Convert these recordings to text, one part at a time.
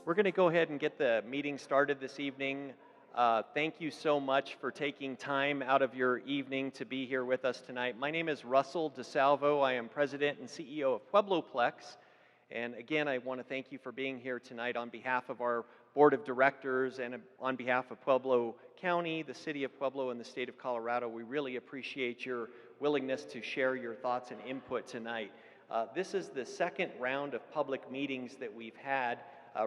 We're going to go ahead and get the meeting started this evening. Thank you so much for taking time out of your evening to be here with us tonight. My name is Russell DeSalvo. I am President and CEO of Pueblo Plex. And again, I want to thank you for being here tonight on behalf of our Board of Directors and on behalf of Pueblo County, the City of Pueblo, and the State of Colorado. We really appreciate your willingness to share your thoughts and input tonight. This is the second round of public meetings that we've had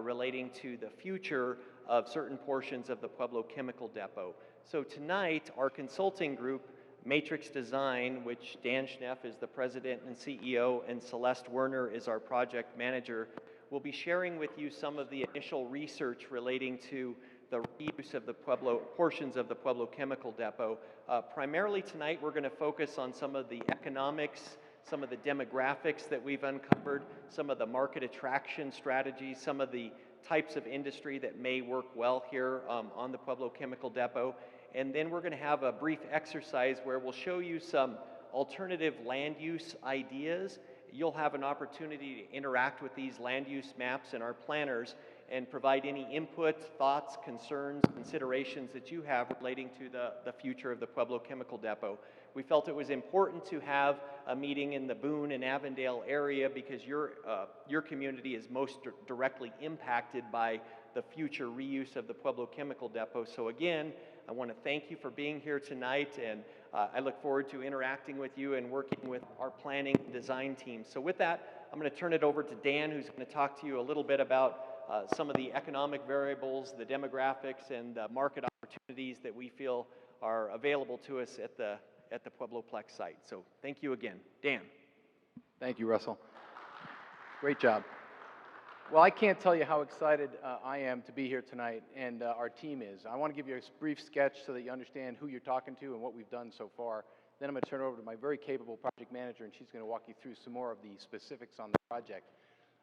relating to the future of certain portions of the Pueblo Chemical Depot. So tonight, our consulting group, Matrix Design, which Dan Schneff is the president and CEO, and Celeste Werner is our project manager, will be sharing with you some of the initial research relating to the reuse of the portions of the Pueblo Chemical Depot. Primarily tonight, we're going to focus on some of the economics, some of the demographics that we've uncovered, some of the market attraction strategies, some of the types of industry that may work well here on the Pueblo Chemical Depot. And then we're going to have a brief exercise where we'll show you some alternative land use ideas. You'll have an opportunity to interact with these land use maps and our planners and provide any input, thoughts, concerns, considerations that you have relating to the future of the Pueblo Chemical Depot. We felt it was important to have a meeting in the Boone and Avondale area because your community is most directly impacted by the future reuse of the Pueblo Chemical Depot. So again, I want to thank you for being here tonight, and I look forward to interacting with you and working with our planning and design team. So with that, I'm going to turn it over to Dan, who's going to talk to you a little bit about some of the economic variables, the demographics, and the market opportunities that we feel are available to us at the Pueblo Plex site. So thank you again. Dan. Thank you, Russell. Great job. Well, I can't tell you how excited I am to be here tonight, and our team is. I want to give you a brief sketch so that you understand who you're talking to and what we've done so far. Then I'm going to turn it over to my very capable project manager, and she's going to walk you through some more of the specifics on the project.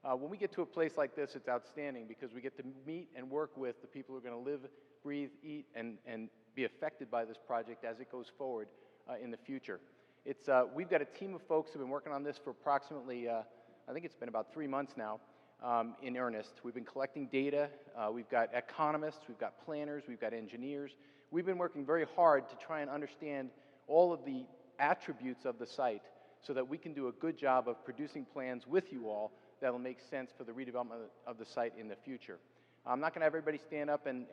When we get to a place like this, it's outstanding because we get to meet and work with the people who are going to live, breathe, eat, and be affected by this project as it goes forward in the future. We've got a team of folks who have been working on this for approximately, I think it's been about 3 months now, in earnest. We've been collecting data. We've got economists, we've got planners, we've got engineers. We've been working very hard to try and understand all of the attributes of the site so that we can do a good job of producing plans with you all that will make sense for the redevelopment of the site in the future. I'm not going to have everybody stand up and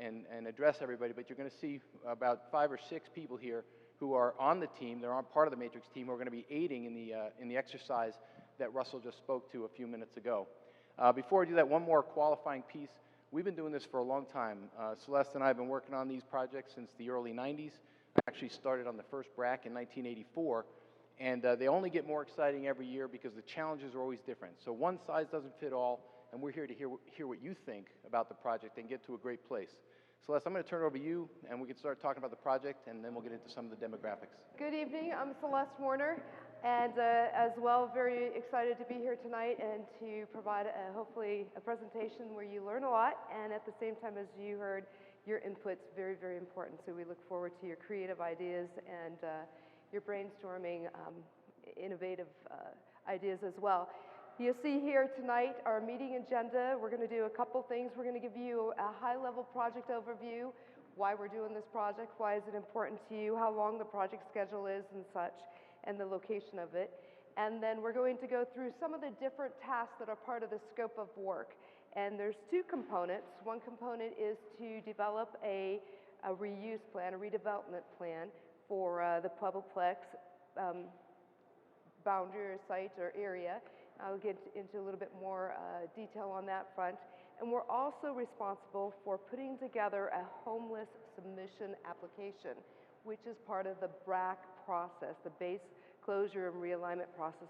address everybody, but you're going to see about 5 or 6 people here who are on the team. They're on part of the Matrix team who are going to be aiding in the exercise that Russell just spoke to a few minutes ago. Before I do that, one more qualifying piece. We've been doing this for a long time. Celeste and I have been working on these projects since the early 90s. I actually started on the first BRAC in 1984. And they only get more exciting every year because the challenges are always different. So one size doesn't fit all, and we're here to hear what you think about the project and get to a great place. Celeste, I'm going to turn it over to you, and we can start talking about the project, and then we'll get into some of the demographics. Good evening. I'm Celeste Werner, and as well, very excited to be here tonight and to provide hopefully a presentation where you learn a lot, and at the same time, as you heard, your input's very, very important. So we look forward to your creative ideas and your brainstorming, innovative ideas as well. You'll see here tonight our meeting agenda. We're going to do a couple things. We're going to give you a high-level project overview, why we're doing this project, why is it important to you, how long the project schedule is and such, and the location of it. And then we're going to go through some of the different tasks that are part of the scope of work. And there's 2 components. One component is to develop a reuse plan, a redevelopment plan, for the Pueblo Plex boundary or site or area. I'll get into a little bit more detail on that front. And we're also responsible for putting together a homeless submission application, which is part of the BRAC process, the base closure and realignment process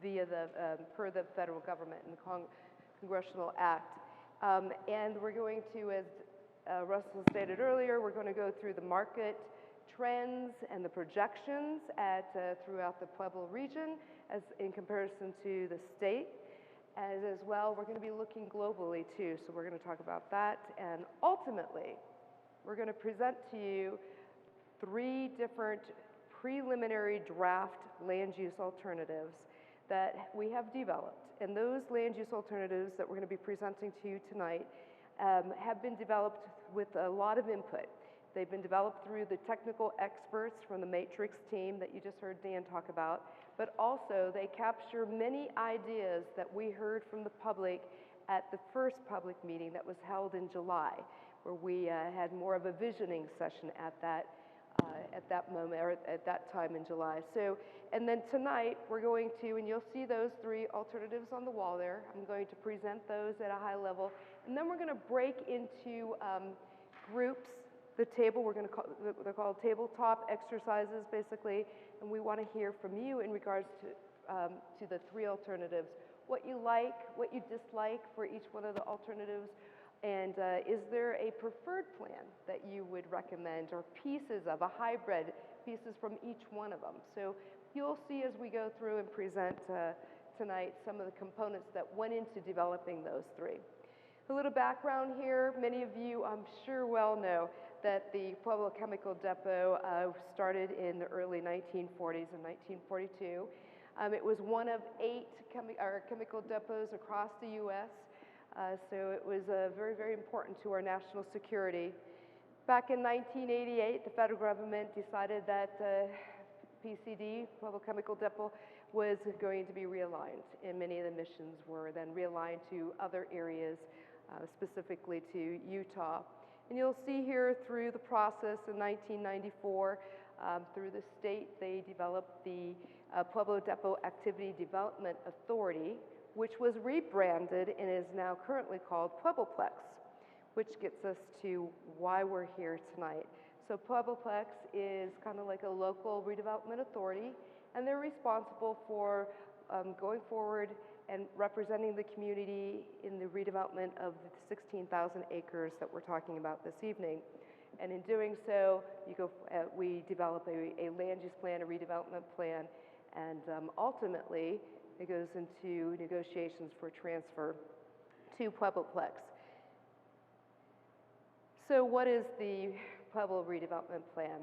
via per the federal government and the Congressional Act. And we're going to, as Russell stated earlier, we're going to go through the market trends and the projections throughout the Pueblo region as in comparison to the state. As well, we're going to be looking globally too, so we're going to talk about that. And ultimately, we're going to present to you 3 different preliminary draft land use alternatives that we have developed. And those land use alternatives that we're going to be presenting to you tonight have been developed with a lot of input. They've been developed through the technical experts from the Matrix team that you just heard Dan talk about, but also they capture many ideas that we heard from the public at the first public meeting that was held in July, where we had more of a visioning session at that moment, or at that time in July. So, and then tonight we're going to, and you'll see those three alternatives on the wall there. I'm going to present those at a high level, and then we're going to break into groups. The table, they're called tabletop exercises, basically, and we want to hear from you in regards to the three alternatives. What you like, what you dislike for each one of the alternatives, and is there a preferred plan that you would recommend, or pieces of a hybrid, pieces from each one of them. So you'll see as we go through and present tonight some of the components that went into developing those three. A little background here, many of you I'm sure well know that the Pueblo Chemical Depot started in the early 1940s in 1942. It was one of 8 chemical depots across the U.S., so it was very, very important to our national security. Back in 1988, the federal government decided that PCD, Pueblo Chemical Depot, was going to be realigned, and many of the missions were then realigned to other areas, specifically to Utah. And you'll see here through the process in 1994, through the state, they developed the Pueblo Depot Activity Development Authority, which was rebranded and is now currently called Pueblo Plex, which gets us to why we're here tonight. So Pueblo Plex is kind of like a local redevelopment authority, and they're responsible for going forward and representing the community in the redevelopment of the 16,000 acres that we're talking about this evening. And in doing so, we develop a land use plan, a redevelopment plan, and ultimately it goes into negotiations for transfer to Pueblo Plex. So what is the Pueblo redevelopment plan?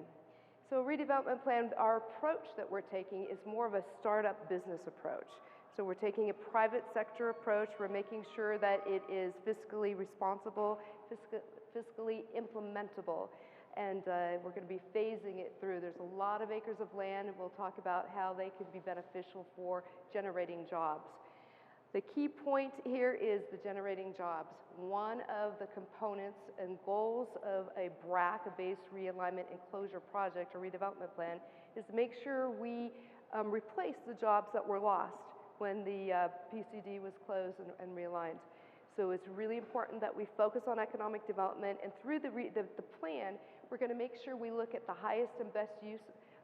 So a redevelopment plan, our approach that we're taking is more of a startup business approach. So we're taking a private sector approach. We're making sure that it is fiscally responsible, fiscally implementable, and we're going to be phasing it through. There's a lot of acres of land, and we'll talk about how they can be beneficial for generating jobs. The key point here is the generating jobs. One of the components and goals of a BRAC, a Base Realignment and Closure Project or redevelopment plan, is to make sure we replace the jobs that were lost when the PCD was closed and realigned. So it's really important that we focus on economic development, and through the plan, we're going to make sure we look at the highest and best use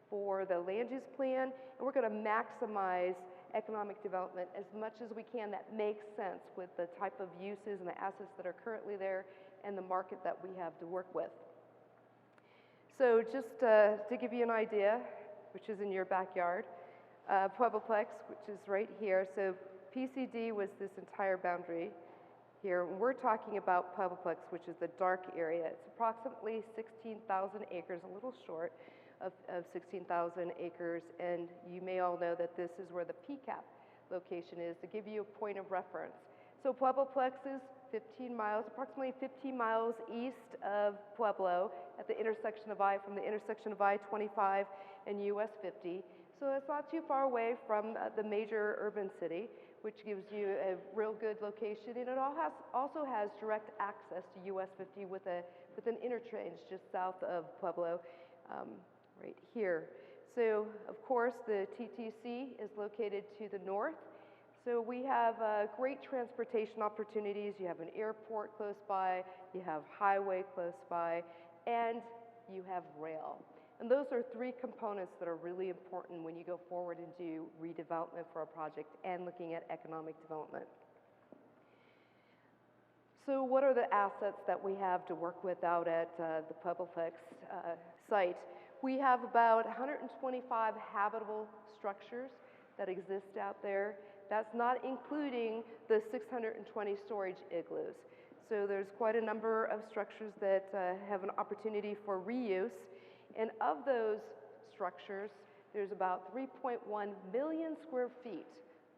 for the land use plan, and we're going to maximize economic development as much as we can that makes sense with the type of uses and the assets that are currently there and the market that we have to work with. So just to give you an idea, which is in your backyard, Pueblo Plex, which is right here. So PCD was this entire boundary here. We're talking about Pueblo Plex, which is the dark area. It's approximately 16,000 acres, a little short of 16,000 acres. And you may all know that this is where the PCAP location is, to give you a point of reference. So Pueblo Plex is 15 miles, approximately 15 miles east of Pueblo at the intersection of from the intersection of I-25 and US 50. So it's not too far away from the major urban city, which gives you a real good location, and it also has direct access to US 50 with an interchange just south of Pueblo, right here. So of course the TTC is located to the north. So we have great transportation opportunities. You have an airport close by, you have highway close by, and you have rail. And those are three components that are really important when you go forward and do redevelopment for a project and looking at economic development. So what are the assets that we have to work with out at the Pueblo Plex site? We have about 125 habitable structures that exist out there. That's not including the 620 storage igloos. So there's quite a number of structures that have an opportunity for reuse. And of those structures, there's about 3.1 million square feet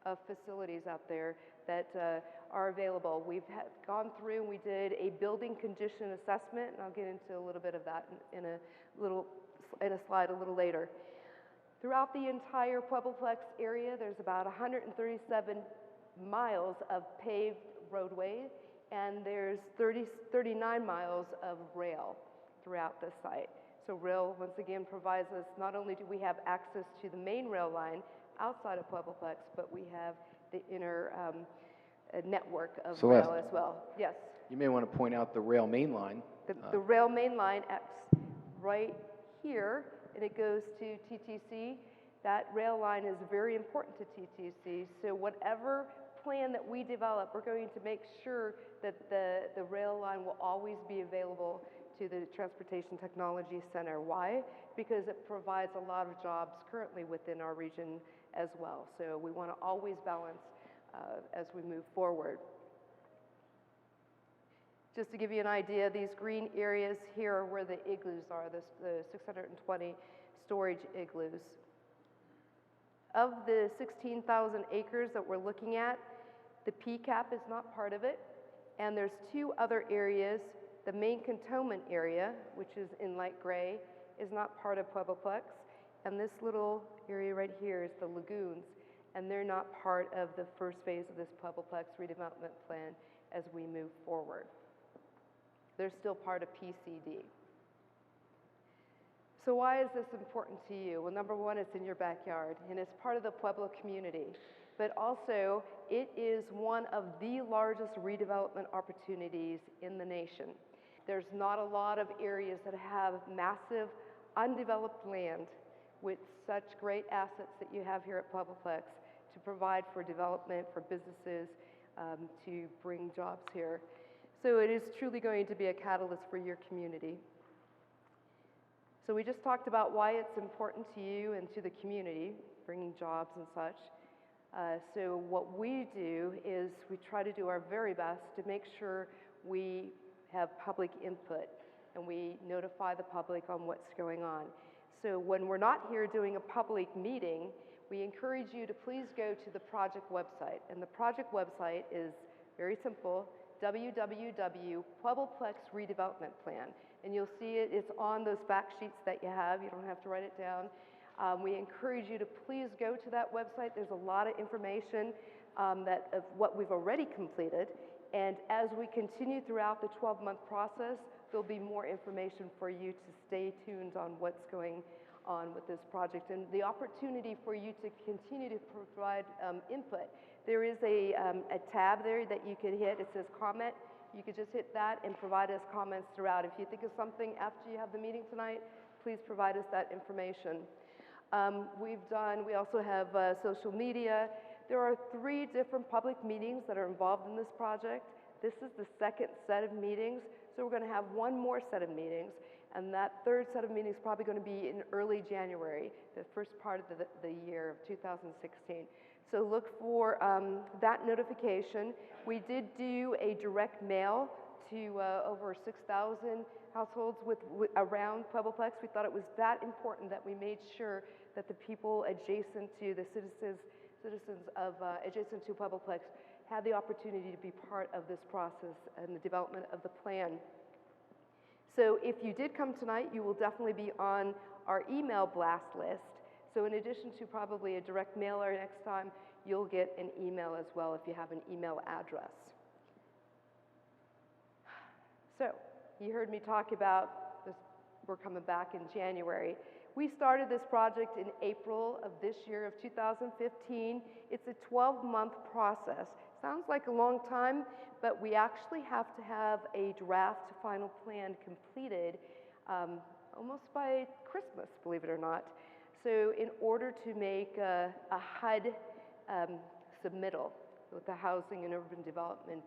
of facilities out there that are available. We've gone through and we did a building condition assessment, and I'll get into a little bit of that in a slide a little later. Throughout the entire Pueblo Plex area, there's about 137 miles of paved roadway, and there's 39 miles of rail throughout this site. So rail, once again, provides us, not only do we have access to the main rail line outside of Pueblo Plex, but we have the inner network of Celeste, rail as well. Yes. you may want to point out the rail main line. The rail main line acts right here, and it goes to TTC. That rail line is very important to TTC, so whatever plan that we develop, we're going to make sure that the rail line will always be available to the Transportation Technology Center. Why? Because it provides a lot of jobs currently within our region as well. So we want to always balance as we move forward. Just to give you an idea, these green areas here are where the igloos are, the 620 storage igloos. Of the 16,000 acres that we're looking at, the PCAP is not part of it, and there's two other areas. The main cantonment area, which is in light gray, is not part of Pueblo Plex, and this little area right here is the lagoons, and they're not part of the first phase of this Pueblo Plex redevelopment plan as we move forward. They're still part of PCD. So why is this important to you? Well, number one, it's in your backyard, and it's part of the Pueblo community. But also, it is one of the largest redevelopment opportunities in the nation. There's not a lot of areas that have massive, undeveloped land with such great assets that you have here at Pueblo Plex to provide for development, for businesses, to bring jobs here. So it is truly going to be a catalyst for your community. So we just talked about why it's important to you and to the community, bringing jobs and such. So what we do is we try to do our very best to make sure we have public input and we notify the public on what's going on. So when we're not here doing a public meeting, we encourage you to please go to the project website. And the project website is very simple, www.Pueblo-Plex Redevelopment Plan. And you'll see it, it's on those fact sheets that you have. You don't have to write it down. We encourage you to please go to that website. There's a lot of information of what we've already completed. And as we continue throughout the 12-month process, there'll be more information for you to stay tuned on what's going on with this project and the opportunity for you to continue to provide input. There is a tab there that you could hit. It says comment. You could just hit that and provide us comments throughout. If you think of something after you have the meeting tonight, please provide us that information. We also have social media. There are 3 different public meetings that are involved in this project. This is the second set of meetings, so we're going to have one more set of meetings, and that third set of meetings is probably going to be in early January, the first part of the year of 2016. So look for that notification. We did do a direct mail to over 6,000 households around Pueblo Plex. We thought it was that important that we made sure that the people adjacent to the citizens of adjacent to Pueblo Plex had the opportunity to be part of this process and the development of the plan. So if you did come tonight, you will definitely be on our email blast list. So in addition to probably a direct mailer next time, you'll get an email as well if you have an email address. So you heard me talk about this, we're coming back in January. We started this project in April of this year of 2015. It's a 12-month process. Sounds like a long time, but we actually have to have a draft final plan completed almost by Christmas, believe it or not. So in order to make a HUD submittal with the Housing and Urban Development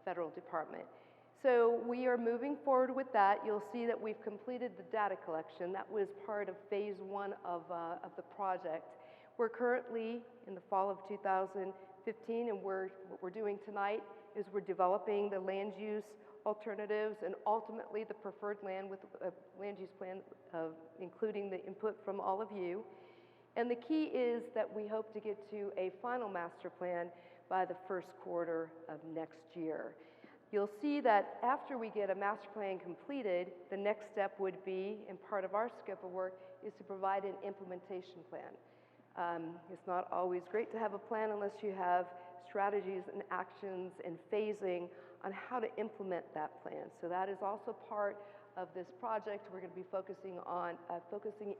Federal Department. So we are moving forward with that. You'll see that we've completed the data collection. That was part of phase 1 of the project. We're currently in the fall of 2015, and what we're doing tonight is we're developing the land use alternatives and ultimately the preferred land with a land use plan, including the input from all of you. And the key is that we hope to get to a final master plan by the first quarter of next year. You'll see that after we get a master plan completed, the next step would be, and part of our scope of work, is to provide an implementation plan. It's not always great to have a plan unless you have strategies and actions and phasing on how to implement that plan. So that is also part of this project. We're going to be focusing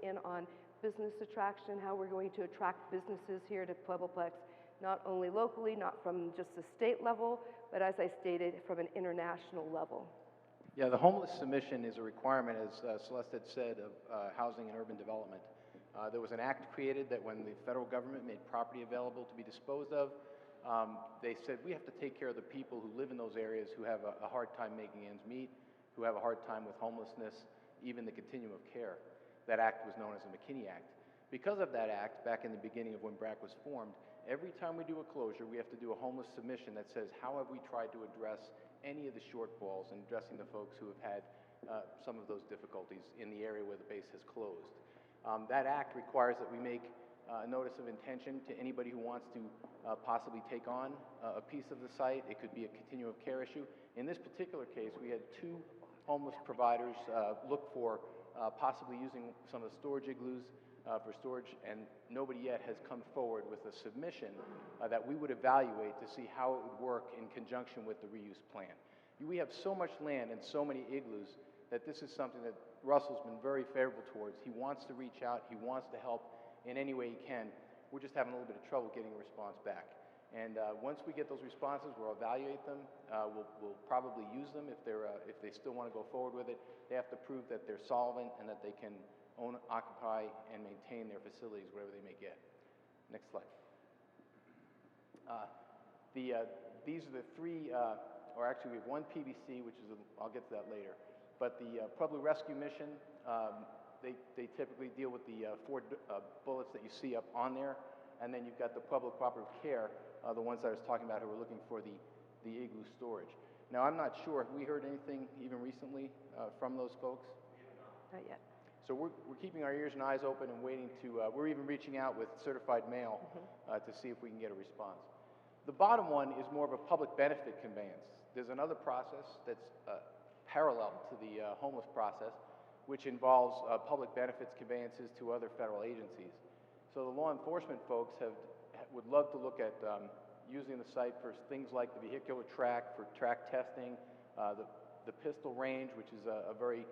in on business attraction, how we're going to attract businesses here to Pueblo Plex, not only locally, not from just the state level, but as I stated, from an international level. Yeah, the homeless submission is a requirement, as Celeste had said, of housing and urban development. There was an act created that when the federal government made property available to be disposed of, they said we have to take care of the people who live in those areas who have a hard time making ends meet, who have a hard time with homelessness, even the continuum of care. That act was known as the McKinney Act. Because of that act, back in the beginning of when BRAC was formed, every time we do a closure, we have to do a homeless submission that says, how have we tried to address any of the shortfalls in addressing the folks who have had some of those difficulties in the area where the base has closed. That act requires that we make a notice of intention to anybody who wants to possibly take on a piece of the site. It could be a continuum of care issue. In this particular case, we had 2 homeless providers look for possibly using some of the storage igloos for storage, and nobody yet has come forward with a submission that we would evaluate to see how it would work in conjunction with the reuse plan. We have so much land and so many igloos that this is something that Russell's been very favorable towards. He wants to reach out, he wants to help in any way he can. We're just having a little bit of trouble getting a response back. And once we get those responses, we'll evaluate them. We'll probably use them if they still want to go forward with it. They have to prove that they're solvent and that they can own, occupy, and maintain their facilities, wherever they may get. Next slide. These are the 3, or actually we have 1 PBC, which is, I'll get to that later. But the Pueblo Rescue Mission, they typically deal with the 4 bullets that you see up on there. And then you've got the Pueblo Cooperative Care, the ones that I was talking about who are looking for the igloo storage. Now, I'm not sure, have we heard anything even recently from those folks? Not yet. So we're keeping our ears and eyes open and waiting to, we're even reaching out with certified mail to see if we can get a response. The bottom one is more of a public benefit conveyance. There's another process that's parallel to the homeless process, which involves public benefits conveyances to other federal agencies. So the law enforcement folks would love to look at using the site for things like the vehicular track, for track testing, the pistol range, which is a very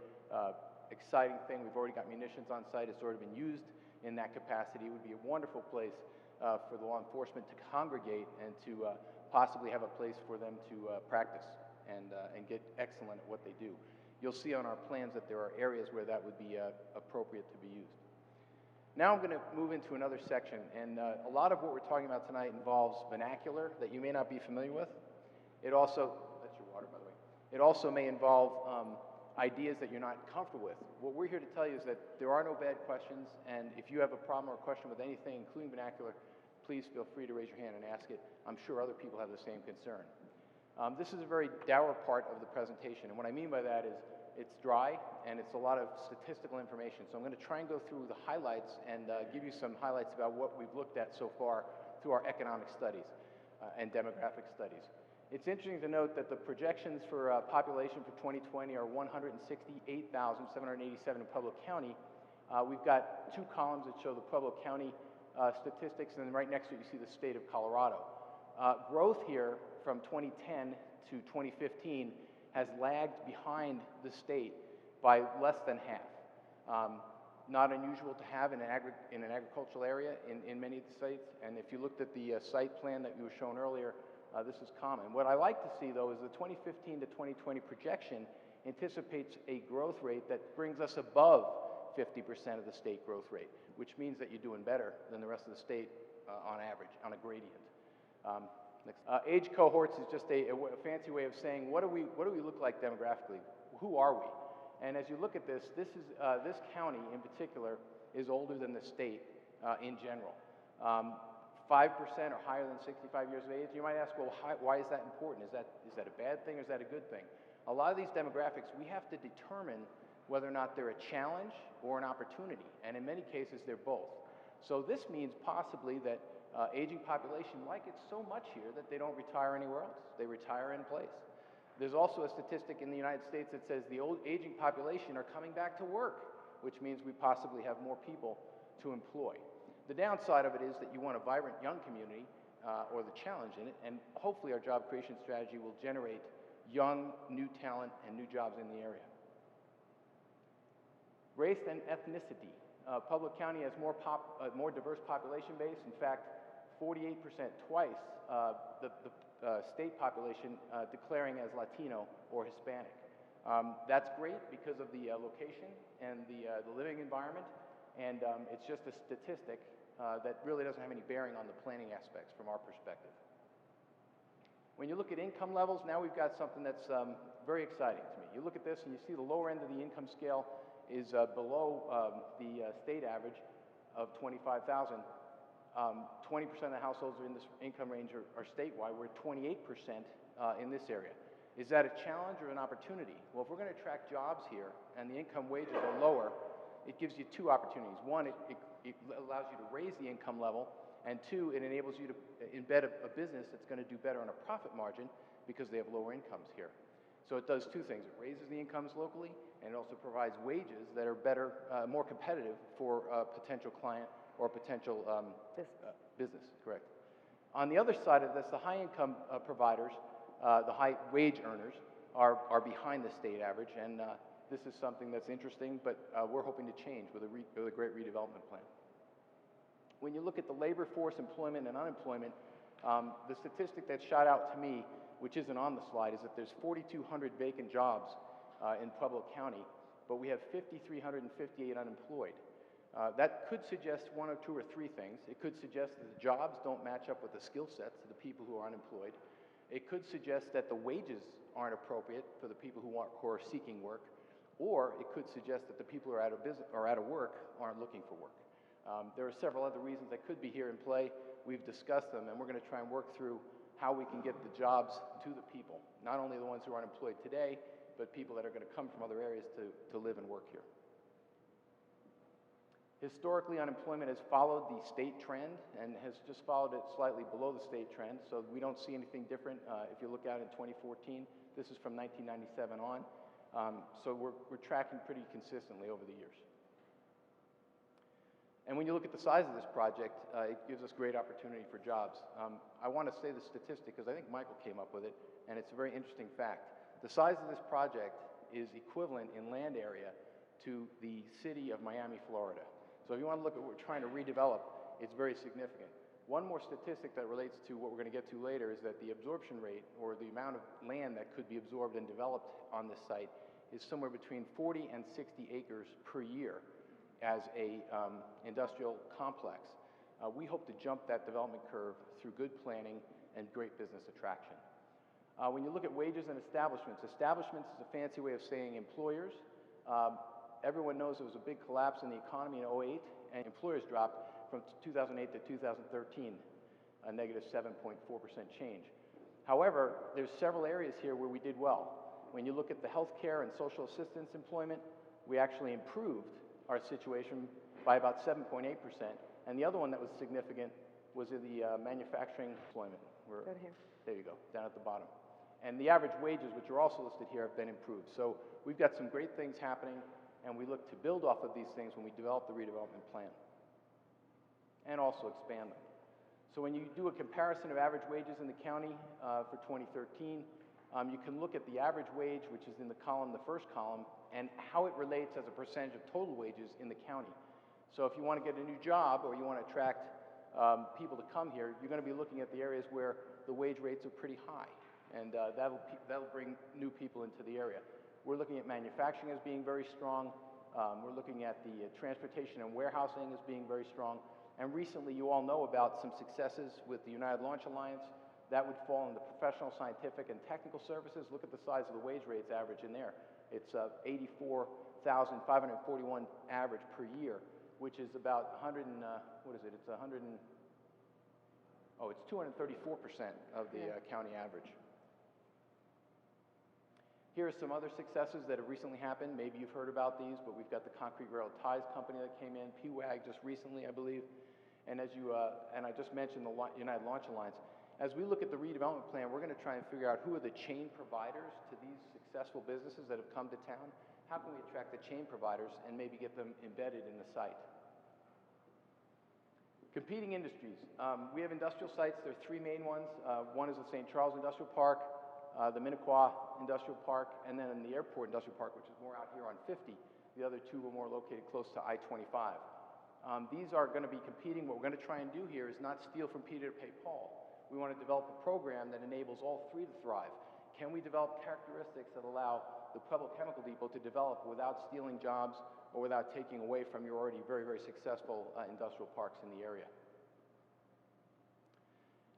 exciting thing. We've already got munitions on site. It's already been used in that capacity. It would be a wonderful place for the law enforcement to congregate and to possibly have a place for them to practice and get excellent at what they do. You'll see on our plans that there are areas where that would be appropriate to be used. Now I'm going to move into another section, and a lot of what we're talking about tonight involves vernacular that you may not be familiar with. It also, that's your water, by the way. It also may involve ideas that you're not comfortable with. What we're here to tell you is that there are no bad questions, and if you have a problem or a question with anything, including vernacular, please feel free to raise your hand and ask it. I'm sure other people have the same concern. This is a very dour part of the presentation, and what I mean by that is it's dry and it's a lot of statistical information. So I'm going to try and go through the highlights and give you some highlights about what we've looked at so far through our economic studies and demographic studies. It's interesting to note that the projections for population for 2020 are 168,787 in Pueblo County. We've got 2 columns that show the Pueblo County statistics, and then right next to it you see the state of Colorado. Growth here from 2010 to 2015 has lagged behind the state by less than half. Not unusual to have in an agricultural area in many of the states, and if you looked at the site plan that you were shown earlier, this is common. What I like to see, though, is the 2015 to 2020 projection anticipates a growth rate that brings us above 50% of the state growth rate, which means that you're doing better than the rest of the state on average, on a gradient. Age cohorts is just a fancy way of saying what do we look like demographically? Who are we? And as you look at this, this county in particular is older than the state in general. 5% or higher than 65 years of age. You might ask, well, why is that important? Is that a bad thing or is that a good thing? A lot of these demographics, we have to determine whether or not they're a challenge or an opportunity, and in many cases, they're both. So this means possibly that aging population like it so much here that they don't retire anywhere else. They retire in place. There's also a statistic in the United States that says the old aging population are coming back to work, which means we possibly have more people to employ. The downside of it is that you want a vibrant young community, or the challenge in it, and hopefully our job creation strategy will generate young, new talent and new jobs in the area. Race and ethnicity. Pueblo County has more diverse population base. In fact, 48%, twice the state population declaring as Latino or Hispanic. That's great because of the location and the living environment, and it's just a statistic that really doesn't have any bearing on the planning aspects from our perspective. When you look at income levels, now we've got something that's very exciting to me. You look at this and you see the lower end of the income scale is below the state average of $25,000. 20% of the households in this income range are statewide. We're at 28% in this area. Is that a challenge or an opportunity? Well, if we're going to attract jobs here and the income wages are lower, it gives you two opportunities. One, it allows you to raise the income level, and two, it enables you to embed a business that's going to do better on a profit margin because they have lower incomes here. So it does two things. It raises the incomes locally, and it also provides wages that are better, more competitive for a potential client or potential business, correct. On the other side of this, the high income providers, the high wage earners, are behind the state average, and this is something that's interesting, but we're hoping to change with a great redevelopment plan. When you look at the labor force, employment, and unemployment, the statistic that shot out to me, which isn't on the slide, is that there's 4,200 vacant jobs in Pueblo County, but we have 5,358 unemployed. That could suggest one or two or three things. It could suggest that the jobs don't match up with the skill sets of the people who are unemployed. It could suggest that the wages aren't appropriate for the people who are seeking work, or it could suggest that the people who are out of business or out of work aren't looking for work. There are several other reasons that could be here in play. We've discussed them, and we're going to try and work through how we can get the jobs to the people, not only the ones who are unemployed today, but people that are going to come from other areas to live and work here. Historically, unemployment has followed the state trend and has just followed it slightly below the state trend, so we don't see anything different. If you look out in 2014, this is from 1997 on, so we're tracking pretty consistently over the years. And when you look at the size of this project, it gives us great opportunity for jobs. I want to say the statistic because I think Michael came up with it, and it's a very interesting fact. The size of this project is equivalent in land area to the city of Miami, Florida. So if you want to look at what we're trying to redevelop, it's very significant. One more statistic that relates to what we're going to get to later is that the absorption rate, or the amount of land that could be absorbed and developed on this site, is somewhere between 40 and 60 acres per year as a industrial complex. We hope to jump that development curve through good planning and great business attraction. When you look at wages and establishments is a fancy way of saying employers. Everyone knows there was a big collapse in the economy in 2008, and employers dropped from 2008 to 2013, a negative 7.4% change. However, there's several areas here where we did well. When you look at the healthcare and social assistance employment, we actually improved our situation by about 7.8%, and the other one that was significant was in the manufacturing employment. Go here. There you go, down at the bottom. And the average wages, which are also listed here, have been improved. So we've got some great things happening, and we look to build off of these things when we develop the redevelopment plan, and also expand them. So when you do a comparison of average wages in the county for 2013, you can look at the average wage, which is in the column, the first column, and how it relates as a percentage of total wages in the county. So if you want to get a new job or you want to attract people to come here, you're going to be looking at the areas where the wage rates are pretty high, and that'll bring new people into the area. We're looking at manufacturing as being very strong. We're looking at the transportation and warehousing as being very strong. And recently, you all know about some successes with the United Launch Alliance. That would fall in the professional, scientific, and technical services. Look at the size of the wage rates average in there. It's 84,541 average per year, which is about 100 and, what is it? It's 100 and, oh, it's 234% of the county average. Here are some other successes that have recently happened. Maybe you've heard about these, but we've got the Concrete Rail Ties Company that came in, PWAG just recently, I believe. And and I just mentioned the United Launch Alliance. As we look at the redevelopment plan, we're going to try and figure out who are the chain providers to these successful businesses that have come to town. How can we attract the chain providers and maybe get them embedded in the site? Competing industries. We have industrial sites. There are three main ones. One is the St. Charles Industrial Park, the Minnequaw Industrial Park, and then the Airport Industrial Park, which is more out here on 50. The other two are more located close to I-25. These are going to be competing. What we're going to try and do here is not steal from Peter to pay Paul. We want to develop a program that enables all three to thrive. Can we develop characteristics that allow the Pueblo Chemical Depot to develop without stealing jobs or without taking away from your already very, very successful industrial parks in the area?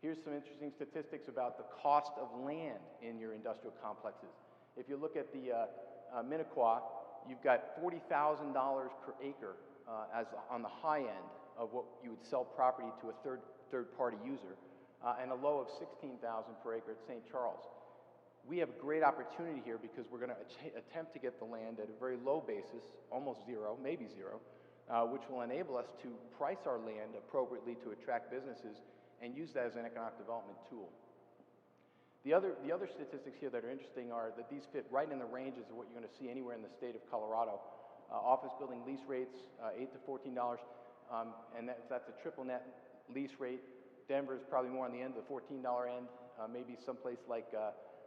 Here's some interesting statistics about the cost of land in your industrial complexes. If you look at the Minnequaw, you've got $40,000 per acre as on the high end of what you would sell property to a third-party user, and a low of $16,000 per acre at St. Charles. We have a great opportunity here because we're going to attempt to get the land at a very low basis, almost zero, maybe zero, which will enable us to price our land appropriately to attract businesses and use that as an economic development tool. The other statistics here that are interesting are that these fit right in the ranges of what you're going to see anywhere in the state of Colorado. Office building lease rates, $8 to $14, and that's a triple net lease rate. Denver is probably more on the end of the $14 end. Maybe someplace like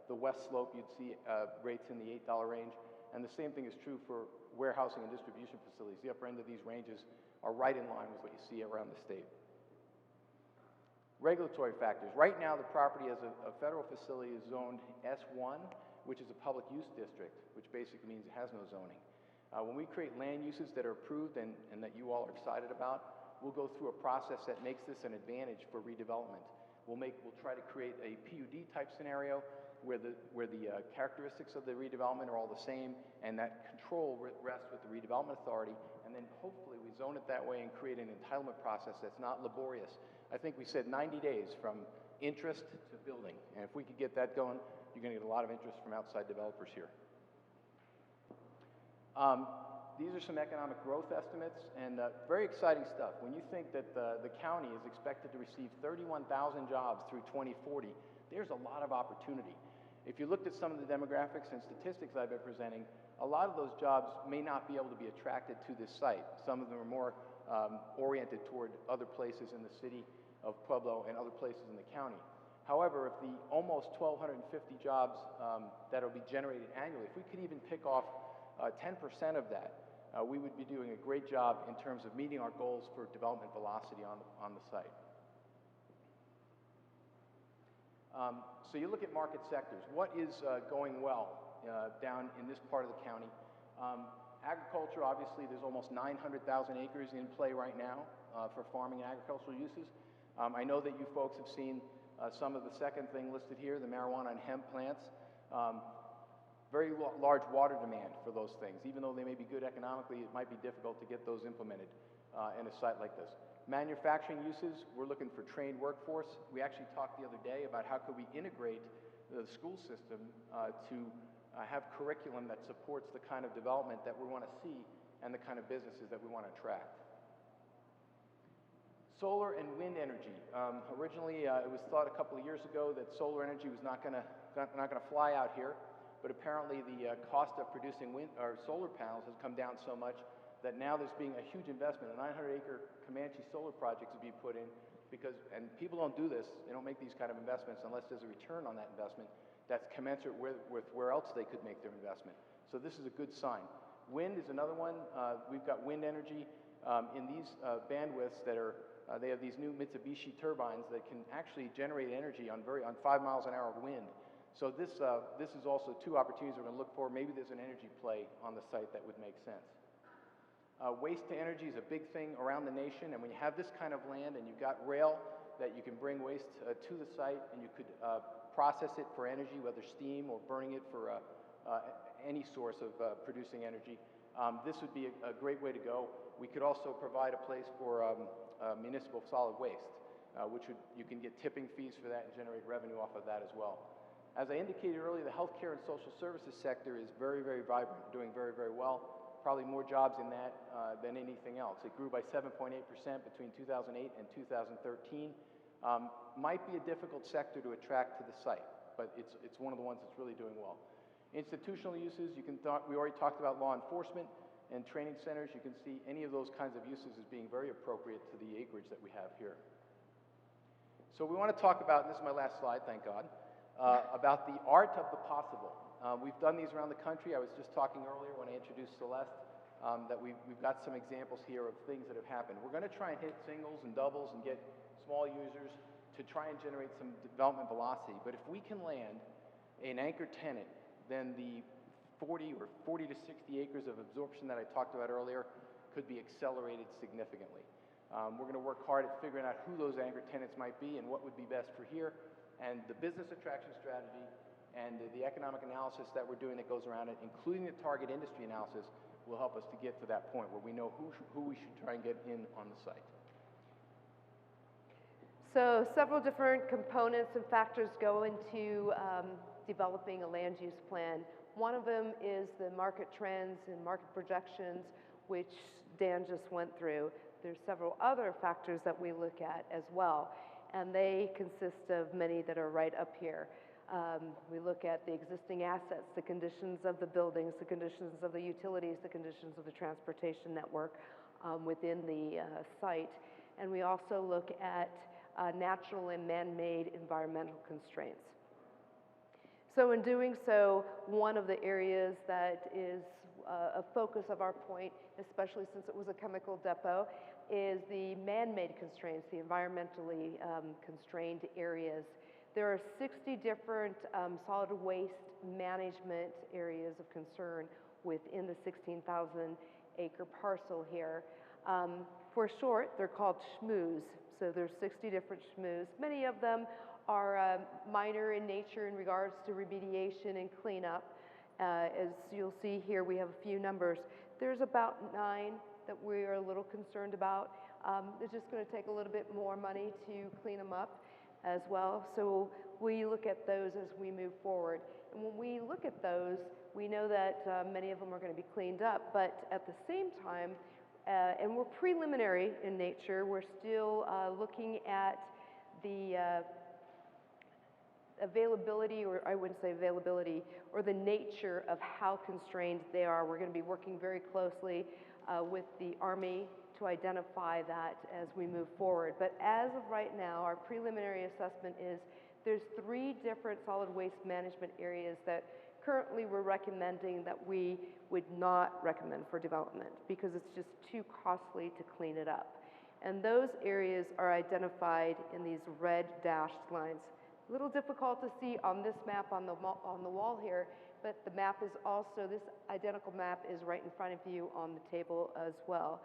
the West Slope, you'd see rates in the $8 range. And the same thing is true for warehousing and distribution facilities. The upper end of these ranges are right in line with what you see around the state. Regulatory factors. Right now, the property as a federal facility is zoned S1, which is a public use district, which basically means it has no zoning. When we create land uses that are approved and that you all are excited about, we'll go through a process that makes this an advantage for redevelopment. We'll try to create a PUD type scenario where the characteristics of the redevelopment are all the same, and that control rests with the redevelopment authority, and then hopefully we zone it that way and create an entitlement process that's not laborious. I think we said 90 days from interest to building, and if we could get that going, you're going to get a lot of interest from outside developers here. These are some economic growth estimates, and very exciting stuff. When you think that the county is expected to receive 31,000 jobs through 2040, there's a lot of opportunity. If you looked at some of the demographics and statistics I've been presenting, a lot of those jobs may not be able to be attracted to this site. Some of them are more oriented toward other places in the city of Pueblo and other places in the county. However, if the almost 1,250 jobs that will be generated annually, if we could even pick off 10% of that, we would be doing a great job in terms of meeting our goals for development velocity on the site. So you look at market sectors. What is going well down in this part of the county? Agriculture, obviously, there's almost 900,000 acres in play right now for farming and agricultural uses. I know that you folks have seen some of the second thing listed here, the marijuana and hemp plants. Very large water demand for those things. Even though they may be good economically, it might be difficult to get those implemented in a site like this. Manufacturing uses, we're looking for trained workforce. We actually talked the other day about how could we integrate the school system to have curriculum that supports the kind of development that we want to see and the kind of businesses that we want to attract. Solar and wind energy. Originally, it was thought a couple of years ago that solar energy was not going to fly out here. But apparently the cost of producing solar panels has come down so much that now there's being a huge investment. A 900-acre Comanche solar project is being put in and people don't do this, they don't make these kind of investments unless there's a return on that investment that's commensurate with where else they could make their investment. So this is a good sign. Wind is another one. We've got wind energy in these bandwidths that are, they have these new Mitsubishi turbines that can actually generate energy on 5 miles an hour of wind. So this is also two opportunities we're going to look for. Maybe there's an energy play on the site that would make sense. Waste to energy is a big thing around the nation, and when you have this kind of land and you've got rail that you can bring waste to the site and you could process it for energy, whether steam or burning it for any source of producing energy, this would be a great way to go. We could also provide a place for municipal solid waste, you can get tipping fees for that and generate revenue off of that as well. As I indicated earlier, the healthcare and social services sector is very, very vibrant, doing very, very well. probably more jobs in that than anything else. It grew by 7.8% between 2008 and 2013. Might be a difficult sector to attract to the site, but it's one of the ones that's really doing well. Institutional uses, we already talked about law enforcement and training centers. You can see any of those kinds of uses as being very appropriate to the acreage that we have here. So we want to talk about, and this is my last slide, thank God, about the art of the possible. We've done these around the country. I was just talking earlier when I introduced Celeste that we've got some examples here of things that have happened. We're going to try and hit singles and doubles and get small users to try and generate some development velocity. But if we can land an anchor tenant, then the 40 to 60 acres of absorption that I talked about earlier could be accelerated significantly. We're going to work hard at figuring out who those anchor tenants might be and what would be best for here. And the business attraction strategy and the economic analysis that we're doing that goes around it, including the target industry analysis, will help us to get to that point where we know who we should try and get in on the site. So several different components and factors go into developing a land use plan. One of them is the market trends and market projections, which Dan just went through. There's several other factors that we look at as well, and they consist of many that are right up here. We look at the existing assets, the conditions of the buildings, the conditions of the utilities, the conditions of the transportation network within the site, and we also look at natural and man-made environmental constraints. So in doing so, one of the areas that is a focus of our point, especially since it was a chemical depot, is the man-made constraints, the environmentally constrained areas. There are 60 different solid waste management areas of concern within the 16,000 acre parcel here. For short, they're called SHMOOs. So there's 60 different SHMOOs. Many of them are minor in nature in regards to remediation and cleanup. As you'll see here, we have a few numbers. There's about 9 that we are a little concerned about. It's just going to take a little bit more money to clean them up as well. So we look at those as we move forward. And when we look at those, we know that many of them are going to be cleaned up, but at the same time, and we're preliminary in nature, we're still looking at the availability, or I wouldn't say availability, or the nature of how constrained they are. We're going to be working very closely with the Army to identify that as we move forward. But as of right now, our preliminary assessment is there's 3 different solid waste management areas that currently we're recommending that we would not recommend for development because it's just too costly to clean it up. And those areas are identified in these red dashed lines. A little difficult to see on this map on the wall here, but the map is also, this identical map is right in front of you on the table as well.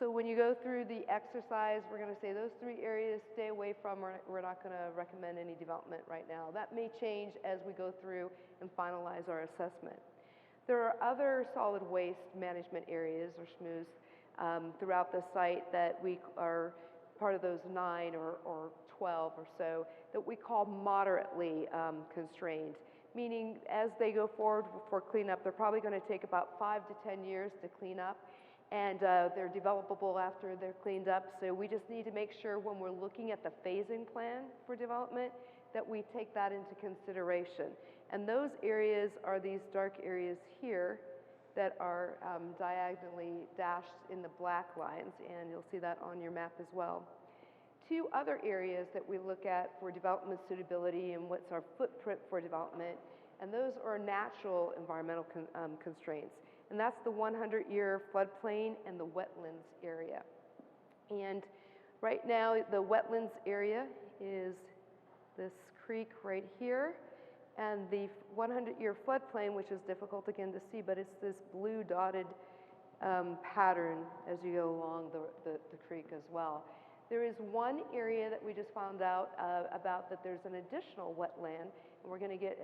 So when you go through the exercise, we're going to say those 3 areas stay away from. We're not going to recommend any development right now. That may change as we go through and finalize our assessment. There are other solid waste management areas, or SHMOOs, throughout the site that we are part of those 9 or 12 or so that we call moderately constrained, meaning as they go forward for cleanup, they're probably going to take about 5 to 10 years to clean up, and they're developable after they're cleaned up. So we just need to make sure when we're looking at the phasing plan for development that we take that into consideration. And those areas are these dark areas here that are diagonally dashed in the black lines, and you'll see that on your map as well. 2 other areas that we look at for development suitability and what's our footprint for development, and those are natural environmental constraints. And that's the 100-year floodplain and the wetlands area. And right now, the wetlands area is this creek right here, and the 100-year floodplain, which is difficult again to see, but it's this blue dotted pattern as you go along the creek as well. There is one area that we just found out about that there's an additional wetland, and we're going to get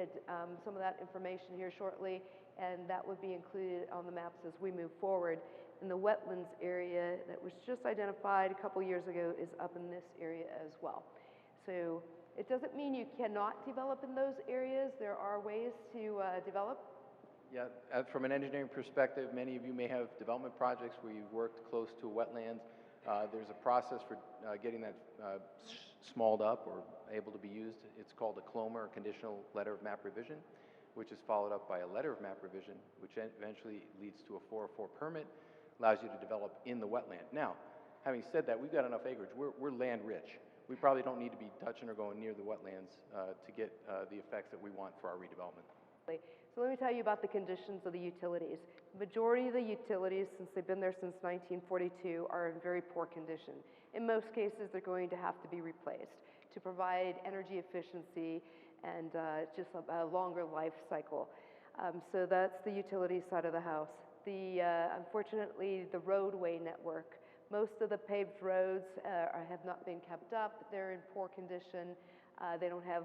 some of that information here shortly, and that would be included on the maps as we move forward. And the wetlands area that was just identified a couple years ago is up in this area as well. So it doesn't mean you cannot develop in those areas. There are ways to develop Yeah, from an engineering perspective, many of you may have development projects where you've worked close to wetlands. There's a process for getting that smalled up or able to be used. It's called a CLOMA, or Conditional Letter of Map Revision, which is followed up by a letter of map revision, which eventually leads to a 404 permit, allows you to develop in the wetland. Now, having said that, we've got enough acreage. We're land rich. We probably don't need to be touching or going near the wetlands to get the effects that we want for our redevelopment. So let me tell you about the conditions of the utilities. The majority of the utilities, since they've been there since 1942, are in very poor condition. In most cases, they're going to have to be replaced to provide energy efficiency and just a longer life cycle. So that's the utility side of the house. Unfortunately, the roadway network. Most of the paved roads have not been kept up. They're in poor condition. They don't have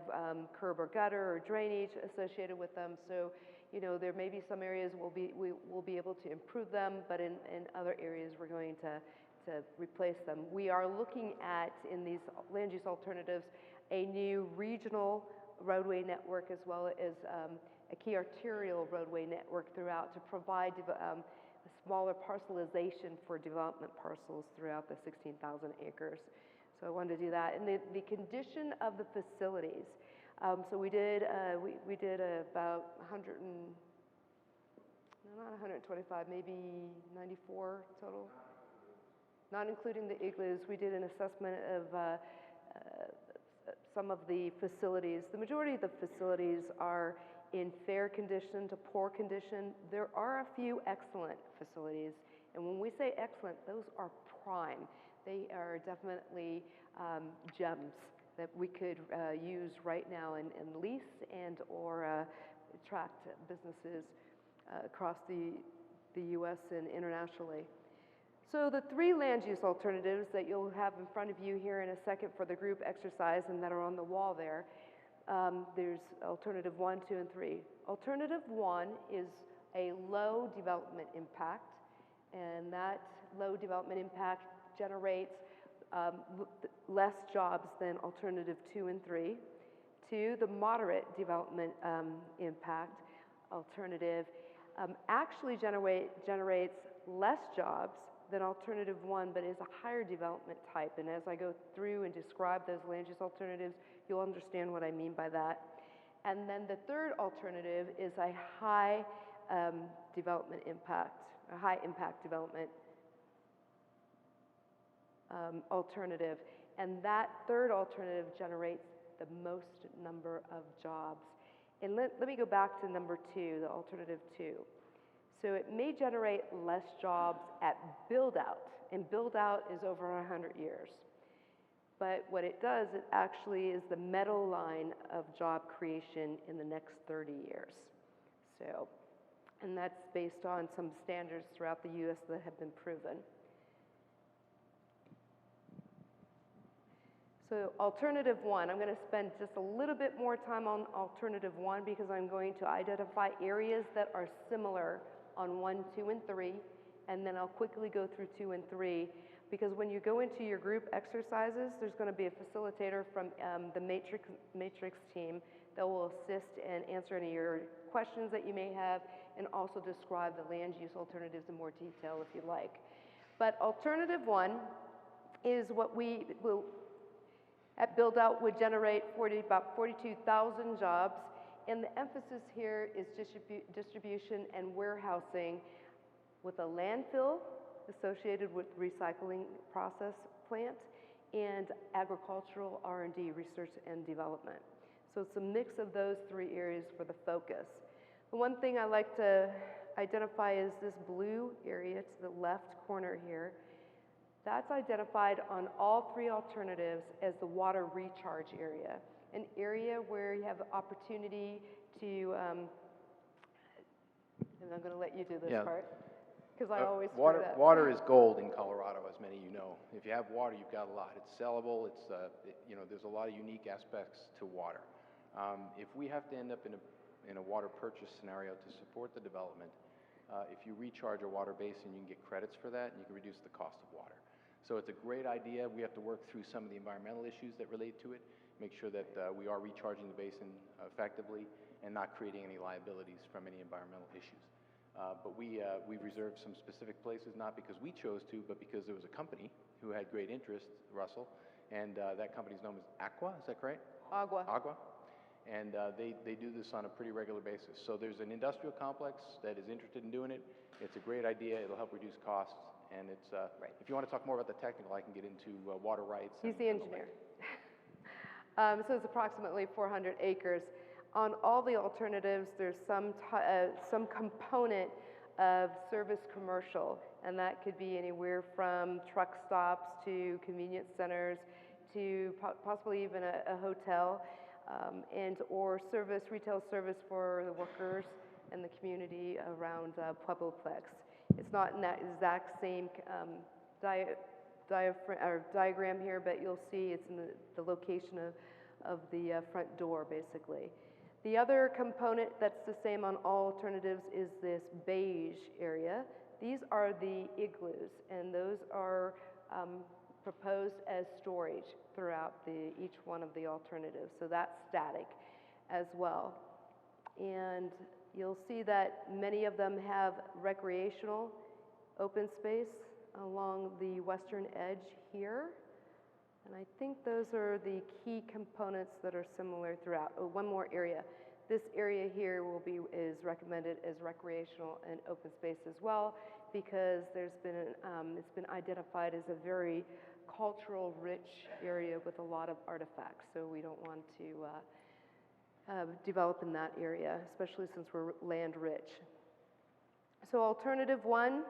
curb or gutter or drainage associated with them. So, you know, there may be some areas we will be able to improve them, but in other areas we're going to replace them. We are looking at, in these land use alternatives, a new regional roadway network as well as a key arterial roadway network throughout to provide a smaller parcelization for development parcels throughout the 16,000 acres. So I wanted to do that. And the condition of the facilities. So we did about 100 and, no, not 125, maybe 94 total. Not including the igloos. We did an assessment of some of the facilities. The majority of the facilities are in fair condition to poor condition. There are a few excellent facilities, and when we say excellent, those are prime. They are definitely gems that we could use right now and lease and or attract businesses across the U.S. and internationally. So the three land use alternatives that you'll have in front of you here in a second for the group exercise and that are on the wall there, there's alternative 1, 2, and 3. Alternative 1 is a low development impact, and that low development impact generates less jobs than alternative 2 and 3. 2, the moderate development impact alternative actually generates less jobs than alternative 1, but is a higher development type. And as I go through and describe those land use alternatives, you'll understand what I mean by that. And then the third alternative is a high development impact, a high impact development alternative. And that third alternative generates the most number of jobs. And let me go back to number 2, the alternative 2. So it may generate less jobs at build-out, and build-out is over 100 years. But what it does, it actually is the metal line of job creation in the next 30 years. So, and that's based on some standards throughout the U.S. that have been proven. So alternative 1, I'm going to spend just a little bit more time on alternative 1 because I'm going to identify areas that are similar on 1, 2, and 3, and then I'll quickly go through 2 and 3, because when you go into your group exercises, there's going to be a facilitator from the Matrix team that will assist and answer any of your questions that you may have, and also describe the land use alternatives in more detail if you like. But alternative 1 is what we will, at build out, would generate about 42,000 jobs. And the emphasis here is distribution and warehousing with a landfill associated with recycling process plant and agricultural R&D, research and development. So it's a mix of those 3 areas for the focus. The one thing I like to identify is this blue area to the left corner here. That's identified on all 3 alternatives as the water recharge area. An area where you have the opportunity to, and I'm going to let you do this part, because I always screw that. Water is gold in Colorado, as many of you know. If you have water, you've got a lot. It's sellable. You know, there's a lot of unique aspects to water. If we have to end up in a water purchase scenario to support the development, if you recharge a water basin, you can get credits for that, and you can reduce the cost of water. So it's a great idea. We have to work through some of the environmental issues that relate to it. make sure that we are recharging the basin effectively and not creating any liabilities from any environmental issues. But we've reserved some specific places, not because we chose to, but because there was a company who had great interest, Russell, and that company's known as Aqua, is that correct? Agua. Agua. And they do this on a pretty regular basis. So there's an industrial complex that is interested in doing it. It's a great idea. It'll help reduce costs. And it's, Right. if you want to talk more about the technical, I can get into water rights. He's and- the and engineer. like. So it's approximately 400 acres. On all the alternatives, there's some component of service commercial, and that could be anywhere from truck stops to convenience centers to possibly even a hotel, and or retail service for the workers and the community around Pueblo Plex. It's not in that exact same diagram here, but you'll see it's in the location of the front door, basically. The other component that's the same on all alternatives is this beige area. These are the igloos, and those are proposed as storage throughout each one of the alternatives. So that's static as well. And you'll see that many of them have recreational open space along the western edge here. And I think those are the key components that are similar throughout. Oh, one more area. This area here is recommended as recreational and open space as well, because it's been identified as a very cultural rich area with a lot of artifacts. So we don't want to develop in that area, especially since we're land rich. So alternative one,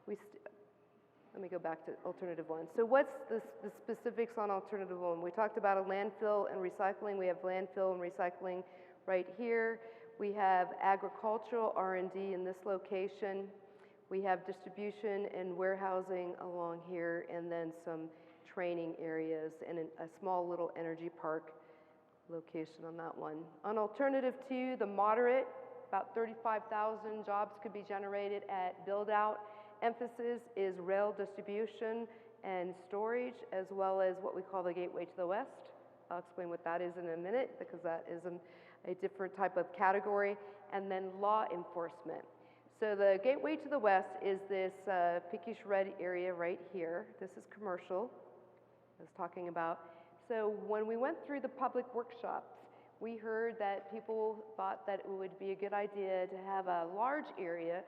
let me go back to alternative one. So what's the specifics on alternative one? We talked about a landfill and recycling. We have landfill and recycling right here. We have agricultural R&D in this location. We have distribution and warehousing along here, and then some training areas and a small little energy park location on that one. On alternative two, the moderate, about 35,000 jobs could be generated at build out. Emphasis is rail distribution and storage, as well as what we call the gateway to the west. I'll explain what that is in a minute, because that is a different type of category. And then law enforcement. So the gateway to the west is this pinkish red area right here. This is commercial, I was talking about. So when we went through the public workshops, we heard that people thought that it would be a good idea to have a large area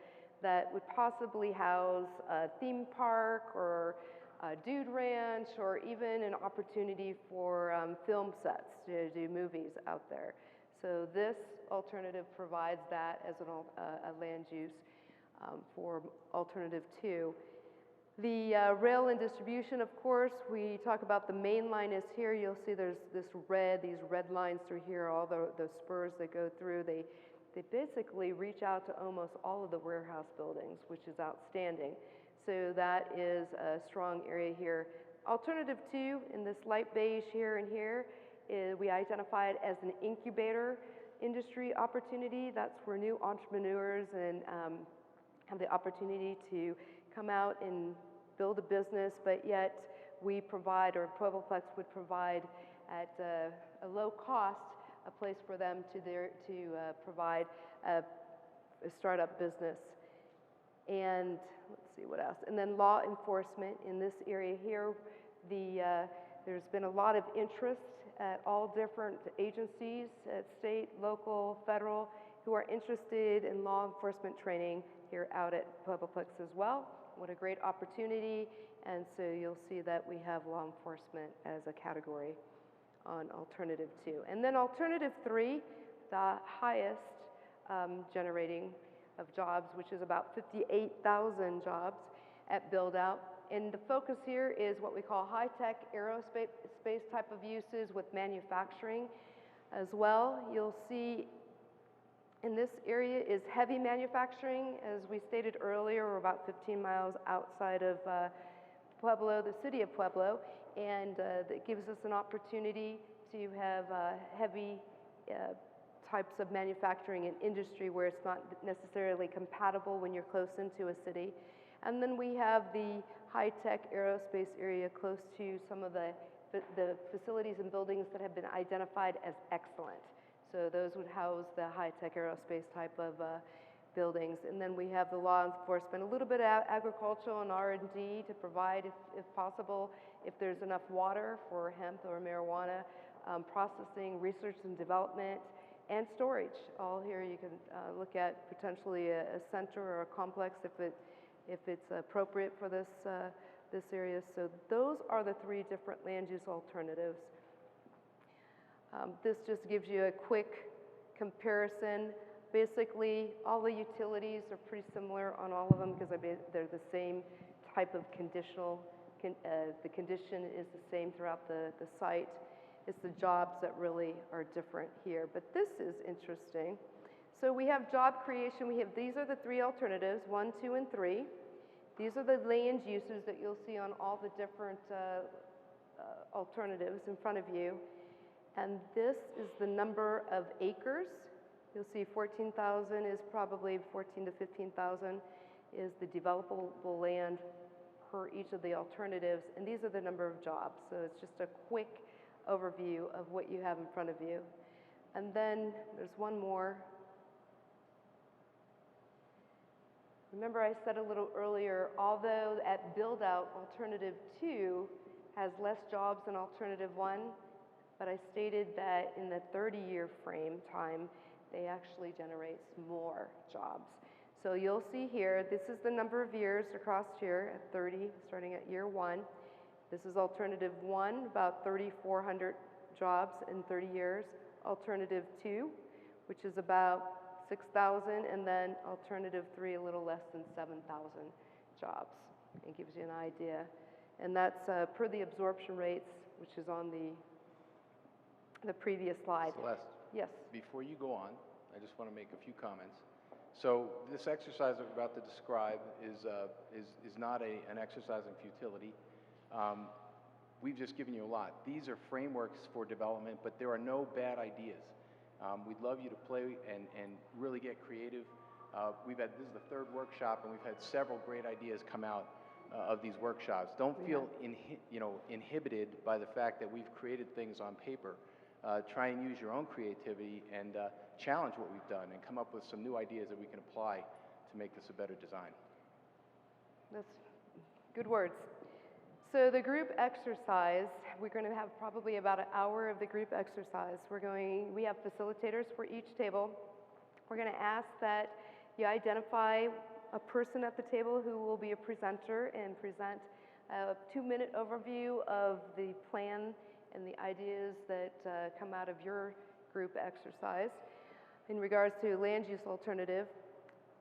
that would possibly house a theme park or a dude ranch, or even an opportunity for film sets to do movies out there. So this alternative provides that as a land use for alternative two. The rail and distribution, of course, we talk about the main line is here. You'll see there's these red lines through here, all the spurs that go through. They basically reach out to almost all of the warehouse buildings, which is outstanding. So that is a strong area here. Alternative two, in this light beige here and here, we identified as an incubator industry opportunity. That's where new entrepreneurs and have the opportunity to come out and build a business, but yet we provide, or Pueblo Plex would provide at a low cost, a place for them to provide a startup business. And let's see what else. And then law enforcement in this area here, there's been a lot of interest at all different agencies, at state, local, federal, who are interested in law enforcement training here out at Pueblo Plex as well. What a great opportunity. And so you'll see that we have law enforcement as a category on alternative two. And then alternative three, the highest generating of jobs, which is about 58,000 jobs at build out. And the focus here is what we call high-tech aerospace type of uses with manufacturing as well. You'll see in this area is heavy manufacturing. As we stated earlier, we're about 15 miles outside of Pueblo, the city of Pueblo, and that gives us an opportunity to have heavy types of manufacturing and industry where it's not necessarily compatible when you're close into a city. And then we have the high-tech aerospace area close to some of the the facilities and buildings that have been identified as excellent. So those would house the high-tech aerospace type of buildings. And then we have the law enforcement, a little bit of agricultural and R&D to provide, if possible, if there's enough water for hemp or marijuana, processing, research and development, and storage. All here you can look at potentially a center or a complex if it's appropriate for this area. So those are the three different land use alternatives. This just gives you a quick comparison. Basically, all the utilities are pretty similar on all of them because they're the same type of conditional. The condition is the same throughout the site. It's the jobs that really are different here. But this is interesting. So we have job creation. These are the three alternatives, 1, 2, and 3. These are the land uses that you'll see on all the different alternatives in front of you. And this is the number of acres. You'll see 14,000 is probably 14 to 15,000 is the developable land per each of the alternatives. And these are the number of jobs. So it's just a quick overview of what you have in front of you. And then there's one more. Remember I said a little earlier, although at build out, alternative 2 has less jobs than alternative 1, but I stated that in the 30-year frame time, they actually generate more jobs. So you'll see here, this is the number of years across here at 30, starting at year 1. This is alternative 1, about 3,400 jobs in 30 years. Alternative 2, which is about 6,000, and then alternative 3, a little less than 7,000 jobs. It gives you an idea. And that's per the absorption rates, which is on the previous slide. Celeste, yes. Before you go on, I just want to make a few comments. So this exercise I'm about to describe is not an exercise in futility. We've just given you a lot. These are frameworks for development, but there are no bad ideas. We'd love you to play and really get creative. This is the third workshop, and we've had several great ideas come out of these workshops. Don't feel inhibited by the fact that we've created things on paper. Try and use your own creativity and challenge what we've done and come up with some new ideas that we can apply to make this a better design. That's good words. So the group exercise, we're going to have probably about an hour of the group exercise. We have facilitators for each table. We're going to ask that you identify a person at the table who will be a presenter and present a 2-minute overview of the plan and the ideas that come out of your group exercise. In regards to land use alternative,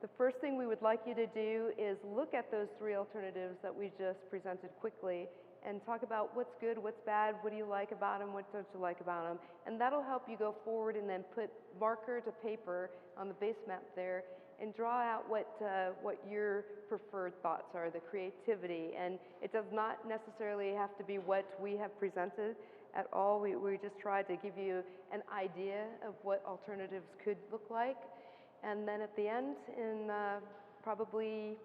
the first thing we would like you to do is look at those 3 alternatives that we just presented quickly and talk about what's good, what's bad, what do you like about them, what don't you like about them. And that'll help you go forward and then put marker to paper on the base map there and draw out what your preferred thoughts are, the creativity. And it does not necessarily have to be what we have presented at all. We just tried to give you an idea of what alternatives could look like. And then at the end, in probably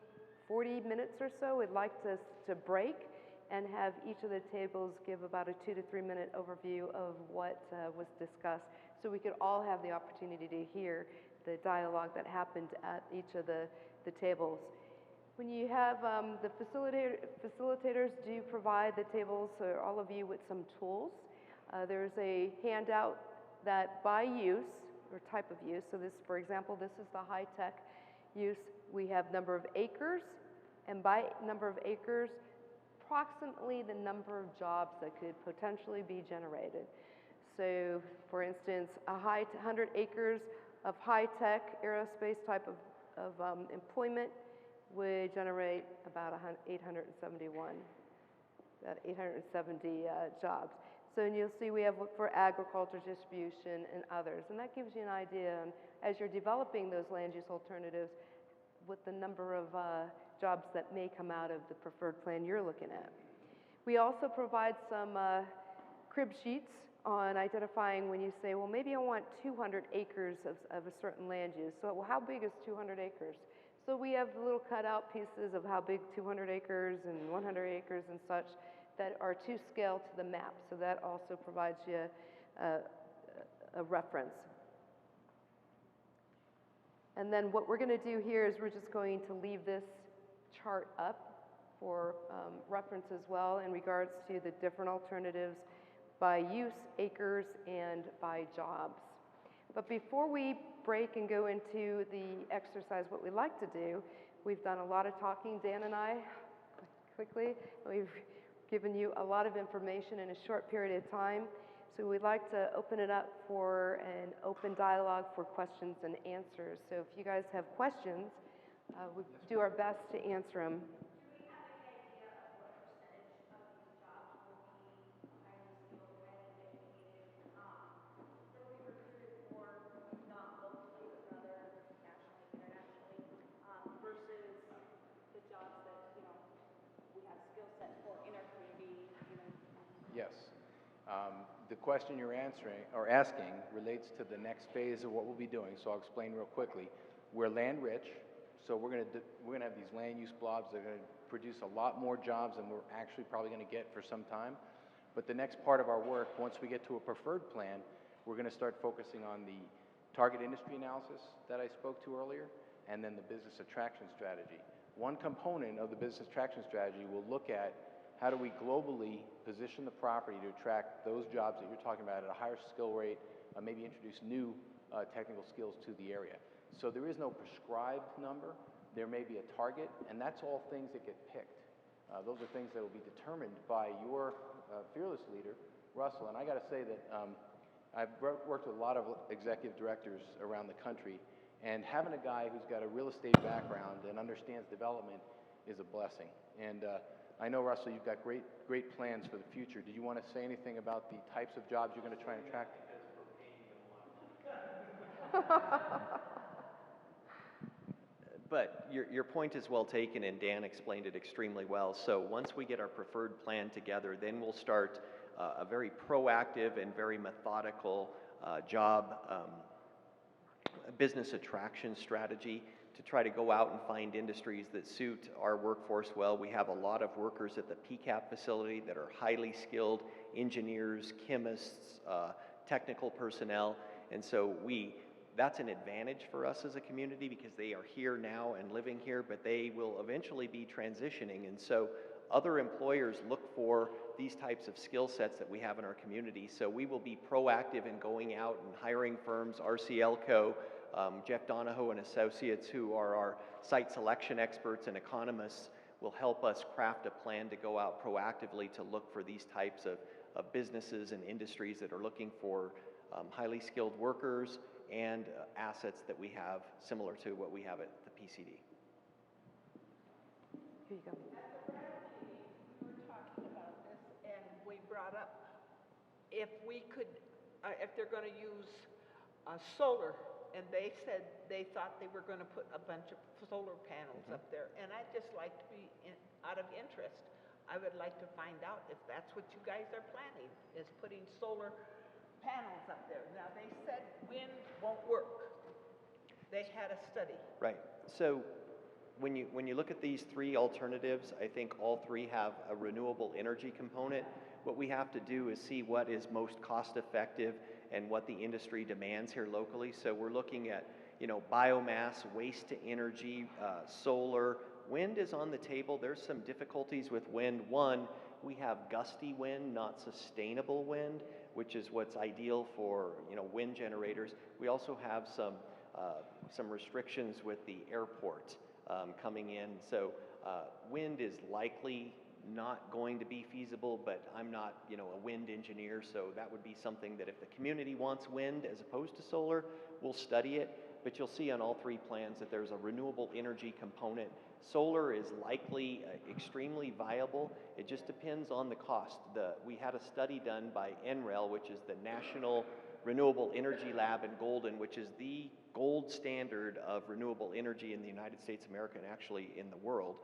40 minutes or so, we'd like to break and have each of the tables give about a 2 to 3 minute overview of what was discussed, so we could all have the opportunity to hear the dialogue that happened at each of the tables. When you have the facilitators do provide the tables, or all of you, with some tools. There's a handout that by use, or type of use, so this, for example, this is the high-tech use. We have number of acres, and by number of acres, approximately the number of jobs that could potentially be generated. So, for instance, 100 acres of high-tech aerospace type of employment would generate about 870 jobs. So and you'll see we have for agriculture, distribution, and others. And that gives you an idea, as you're developing those land use alternatives, what the number of jobs that may come out of the preferred plan you're looking at. We also provide some crib sheets on identifying when you say, well, maybe I want 200 acres of a certain land use. So well, how big is 200 acres? So we have little cutout pieces of how big 200 acres and 100 acres and such that are to scale to the map. So that also provides you a reference. And then what we're going to do here is we're just going to leave this chart up for reference as well in regards to the different alternatives by use, acres, and by jobs. But before we break and go into the exercise, what we like to do, we've done a lot of talking, Dan and I, quickly. We've given you a lot of information in a short period of time. So we'd like to open it up for an open dialogue for questions and answers. So if you guys have questions, we'll do our best to answer them. Yes. The question you're answering or asking relates to the next phase of what we'll be doing. So I'll explain real quickly. We're land rich, so we're going to have these land use blobs that are going to produce a lot more jobs than we're actually probably going to get for some time. But the next part of our work, once we get to a preferred plan, we're going to start focusing on the target industry analysis that I spoke to earlier, and then the business attraction strategy. One component of the business attraction strategy will look at how do we globally position the property to attract those jobs that you're talking about at a higher skill rate, maybe introduce new technical skills to the area. So there is no prescribed number. There may be a target, and that's all things that get picked. Those are things that will be determined by your fearless leader, Russell. And I got to say that I've worked with a lot of executive directors around the country, and having a guy who's got a real estate background and understands development is a blessing. And I know, Russell, you've got great plans for the future. Did you want to say anything about the types of jobs you're going to try and attract? But your point is well taken, and Dan explained it extremely well. So once we get our preferred plan together, then we'll start a very proactive and very methodical business attraction strategy to try to go out and find industries that suit our workforce well. We have a lot of workers at the PCAP facility that are highly skilled engineers, chemists, technical personnel, and so that's an advantage for us as a community because they are here now and living here, but they will eventually be transitioning, and so other employers look for these types of skill sets that we have in our community. So we will be proactive in going out and hiring firms. RCL Co., Jeff Donahoe and Associates, who are our site selection experts and economists, will help us craft a plan to go out proactively to look for these types of businesses and industries that are looking for highly skilled workers and assets that we have similar to what we have at the PCD. Here you go. We were talking about this, and we brought up if we could, if they're going to use solar, and they said they thought they were going to put a bunch of solar panels up there, and I'd just like to be, out of interest, I would like to find out if that's what you guys are planning, is putting solar panels up there. Now, they said wind won't work. They had a study. Right. So when you look at these three alternatives, I think all three have a renewable energy component. What we have to do is see what is most cost effective and what the industry demands here locally. So we're looking at, biomass, waste to energy, solar. Wind is on the table. There's some difficulties with wind. One, we have gusty wind, not sustainable wind, which is what's ideal for, wind generators. We also have some restrictions with the airport coming in. So wind is likely not going to be feasible, but I'm not, a wind engineer, so that would be something that if the community wants wind as opposed to solar, we'll study it. But you'll see on all three plans that there's a renewable energy component. Solar is likely extremely viable. It just depends on the cost. We had a study done by NREL, which is the National Renewable Energy Lab in Golden, which is the gold standard of renewable energy in the United States of America and actually in the world.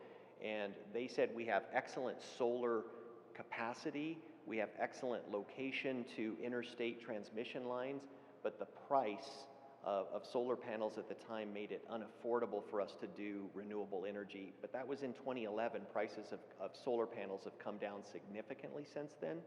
And they said we have excellent solar capacity, we have excellent location to interstate transmission lines, but the price of solar panels at the time made it unaffordable for us to do renewable energy. But that was in 2011. Prices of solar panels have come down significantly since then.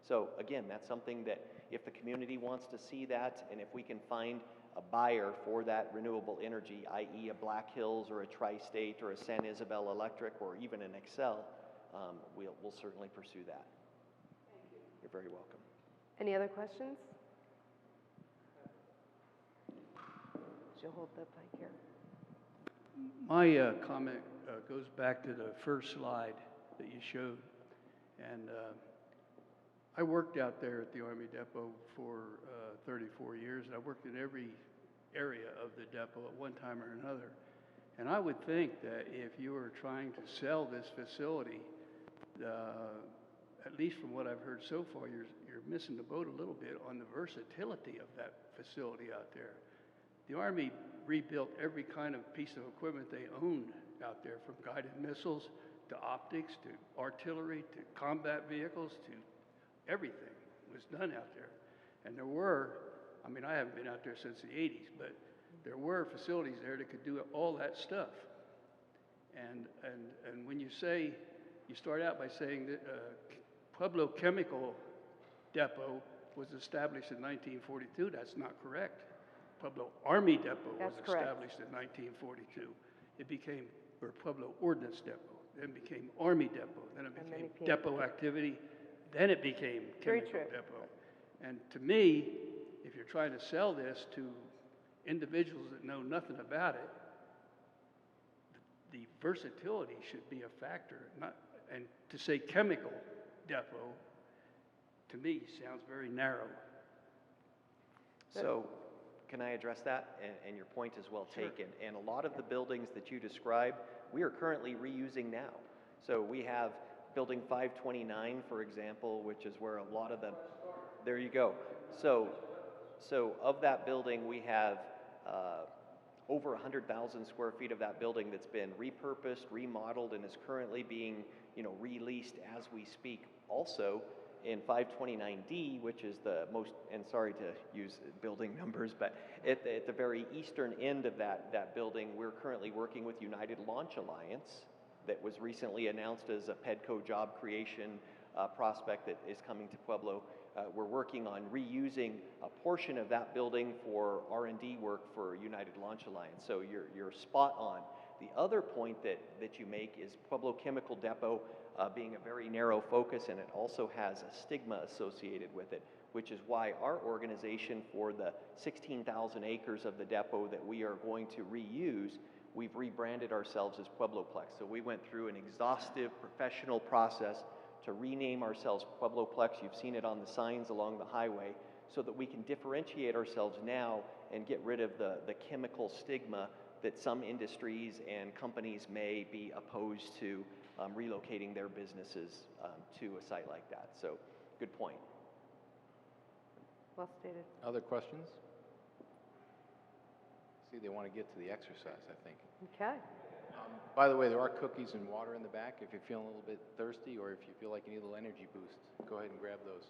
So again, that's something that if the community wants to see that, and if we can find a buyer for that renewable energy, i.e. a Black Hills or a Tri-State or a San Isabel Electric or even an Excel, we'll certainly pursue that. Thank you. You're very welcome. Any other questions? You'll hold the mic here. My comment goes back to the first slide that you showed. And I worked out there at the Army Depot for 34 years. I worked in every area of the depot at one time or another. And I would think that if you were trying to sell this facility, at least from what I've heard so far, you're missing the boat a little bit on the versatility of that facility out there. The Army rebuilt every kind of piece of equipment they owned out there, from guided missiles to optics to artillery to combat vehicles to everything was done out there. And there were, I mean, I haven't been out there since the 80s, but there were facilities there that could do all that stuff. And when you say, you start out by saying that Pueblo Chemical Depot was established in 1942, that's not correct. Pueblo Army Depot was established in 1942. It became Pueblo Ordnance Depot, then became Army Depot, then it became Depot Activity, then it became Chemical Depot. And to me, if you're trying to sell this to individuals that know nothing about it, the versatility should be a factor. And to say Chemical Depot, to me, sounds very narrow. So, can I address that? And your point is well taken. And a lot of the buildings that you described, we are currently reusing now. So we have building 529, for example, which is where a lot of the, there you go. So of that building, we have over 100,000 square feet of that building that's been repurposed, remodeled, and is currently being, released as we speak. Also, in 529D, which is the most, and sorry to use building numbers, but at the very eastern end of that building, we're currently working with United Launch Alliance that was recently announced as a PEDCO job creation prospect that is coming to Pueblo. We're working on reusing a portion of that building for R&D work for United Launch Alliance. So you're spot on. The other point that you make is Pueblo Chemical Depot being a very narrow focus, and it also has a stigma associated with it, which is why our organization, for the 16,000 acres of the depot that we are going to reuse, we've rebranded ourselves as Pueblo Plex. So we went through an exhaustive professional process to rename ourselves Pueblo Plex. You've seen it on the signs along the highway, so that we can differentiate ourselves now and get rid of the chemical stigma that some industries and companies may be opposed to relocating their businesses to a site like that. So, good point. Well stated. Other questions? See, they want to get to the exercise, I think. Okay. By the way, there are cookies and water in the back if you're feeling a little bit thirsty, or if you feel like you need a little energy boost. Go ahead and grab those.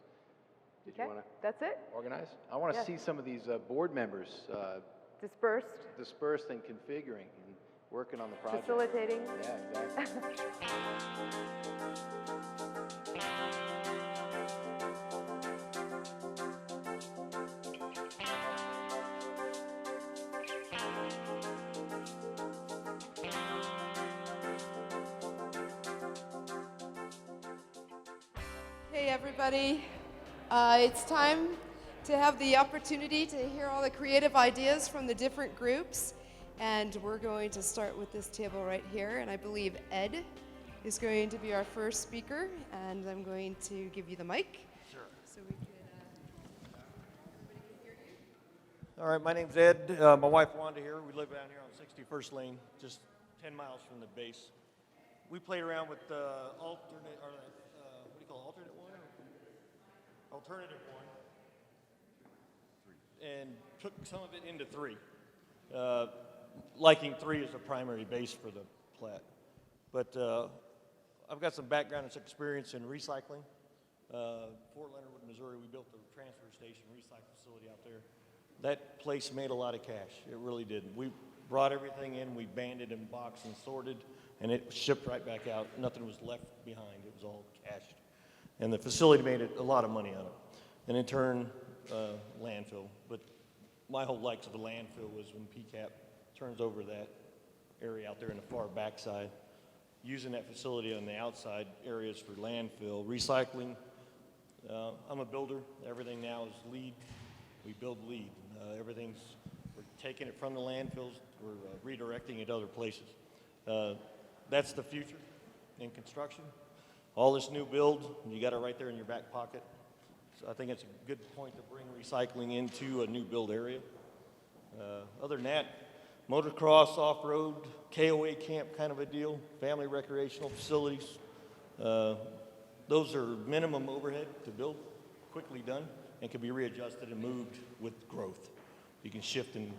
Did you want to That's it? organize? I want to see some of these board members Dispersed, and configuring and working on the project. facilitating. Yeah, exactly. Hey everybody, it's time to have the opportunity to hear all the creative ideas from the different groups, and we're going to start with this table right here, and I believe Ed is going to be our first speaker, and I'm going to give you the mic. Sure. So we can, everybody can hear you. All right, my name's Ed. My wife Wanda here. We live down here on 61st Lane, just 10 miles from the base. We played around with alternate, or what do you call it, alternate one? Alternative one. And took some of it into 3. Liking 3 as a primary base for the plat. But I've got some background and some experience in recycling. Fort Leonard Wood, Missouri, we built the transfer station recycle facility out there. That place made a lot of cash. It really did. We brought everything in, we banded and boxed and sorted, and it shipped right back out. Nothing was left behind. It was all cashed. And the facility made a lot of money on it. And in turn, landfill. But my whole likes of the landfill was when PCAP turns over that area out there in the far backside, using that facility on the outside areas for landfill, recycling. I'm a builder. Everything now is lead. We build lead. We're taking it from the landfills, we're redirecting it other places. That's the future in construction. All this new build, you got it right there in your back pocket. So I think it's a good point to bring recycling into a new build area. Other than that, motocross, off-road, KOA camp kind of a deal, family recreational facilities. Those are minimum overhead to build, quickly done, and can be readjusted and moved with growth. You can shift and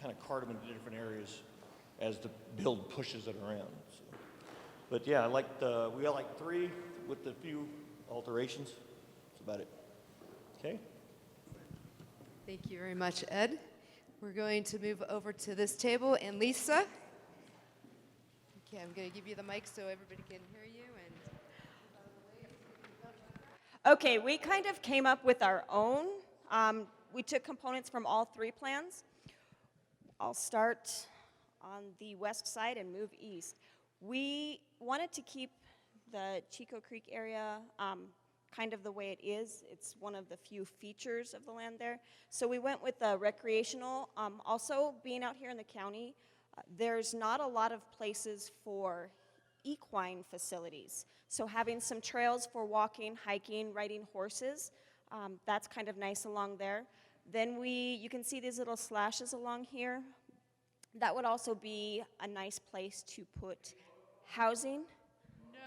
kind of cart them into different areas as the build pushes it around. So. But yeah, we got like 3 with a few alterations. That's about it. Okay? Thank you very much, Ed. We're going to move over to this table, and Lisa. Okay, I'm going to give you the mic so everybody can hear you. Okay, we kind of came up with our own. We took components from all 3 plans. I'll start on the west side and move east. We wanted to keep the Chico Creek area kind of the way it is. It's one of the few features of the land there. So we went with the recreational. Also, being out here in the county, there's not a lot of places for equine facilities. So having some trails for walking, hiking, riding horses, that's kind of nice along there. Then you can see these little slashes along here. That would also be a nice place to put housing. No.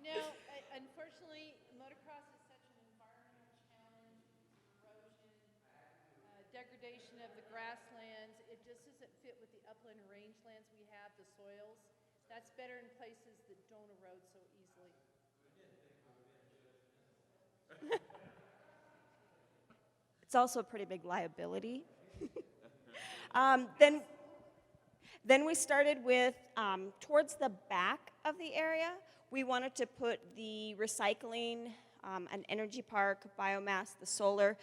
No, unfortunately, motocross is such an environmental challenge, erosion, degradation of the grasslands. It just doesn't fit with the upland rangelands we have, the soils. That's better in places that don't erode so easily. It's also a pretty big liability. Then we started with, towards the back of the area, we wanted to put the recycling, an energy park, biomass, the solar,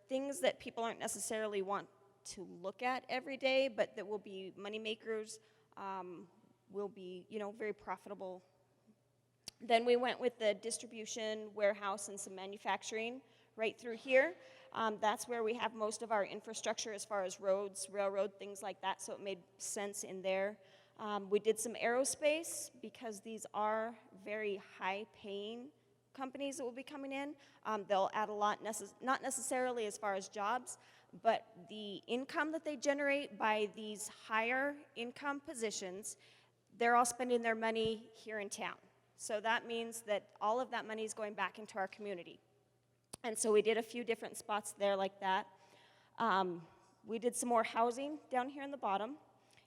things that people aren't necessarily want to look at every day, but that will be money makers, will be, very profitable. Then we went with the distribution, warehouse, and some manufacturing right through here. That's where we have most of our infrastructure as far as roads, railroad, things like that, so it made sense in there. We did some aerospace because these are very high-paying companies that will be coming in. They'll add a lot, not necessarily as far as jobs, but the income that they generate by these higher income positions, they're all spending their money here in town. So that means that all of that money is going back into our community. And so we did a few different spots there like that. We did some more housing down here in the bottom,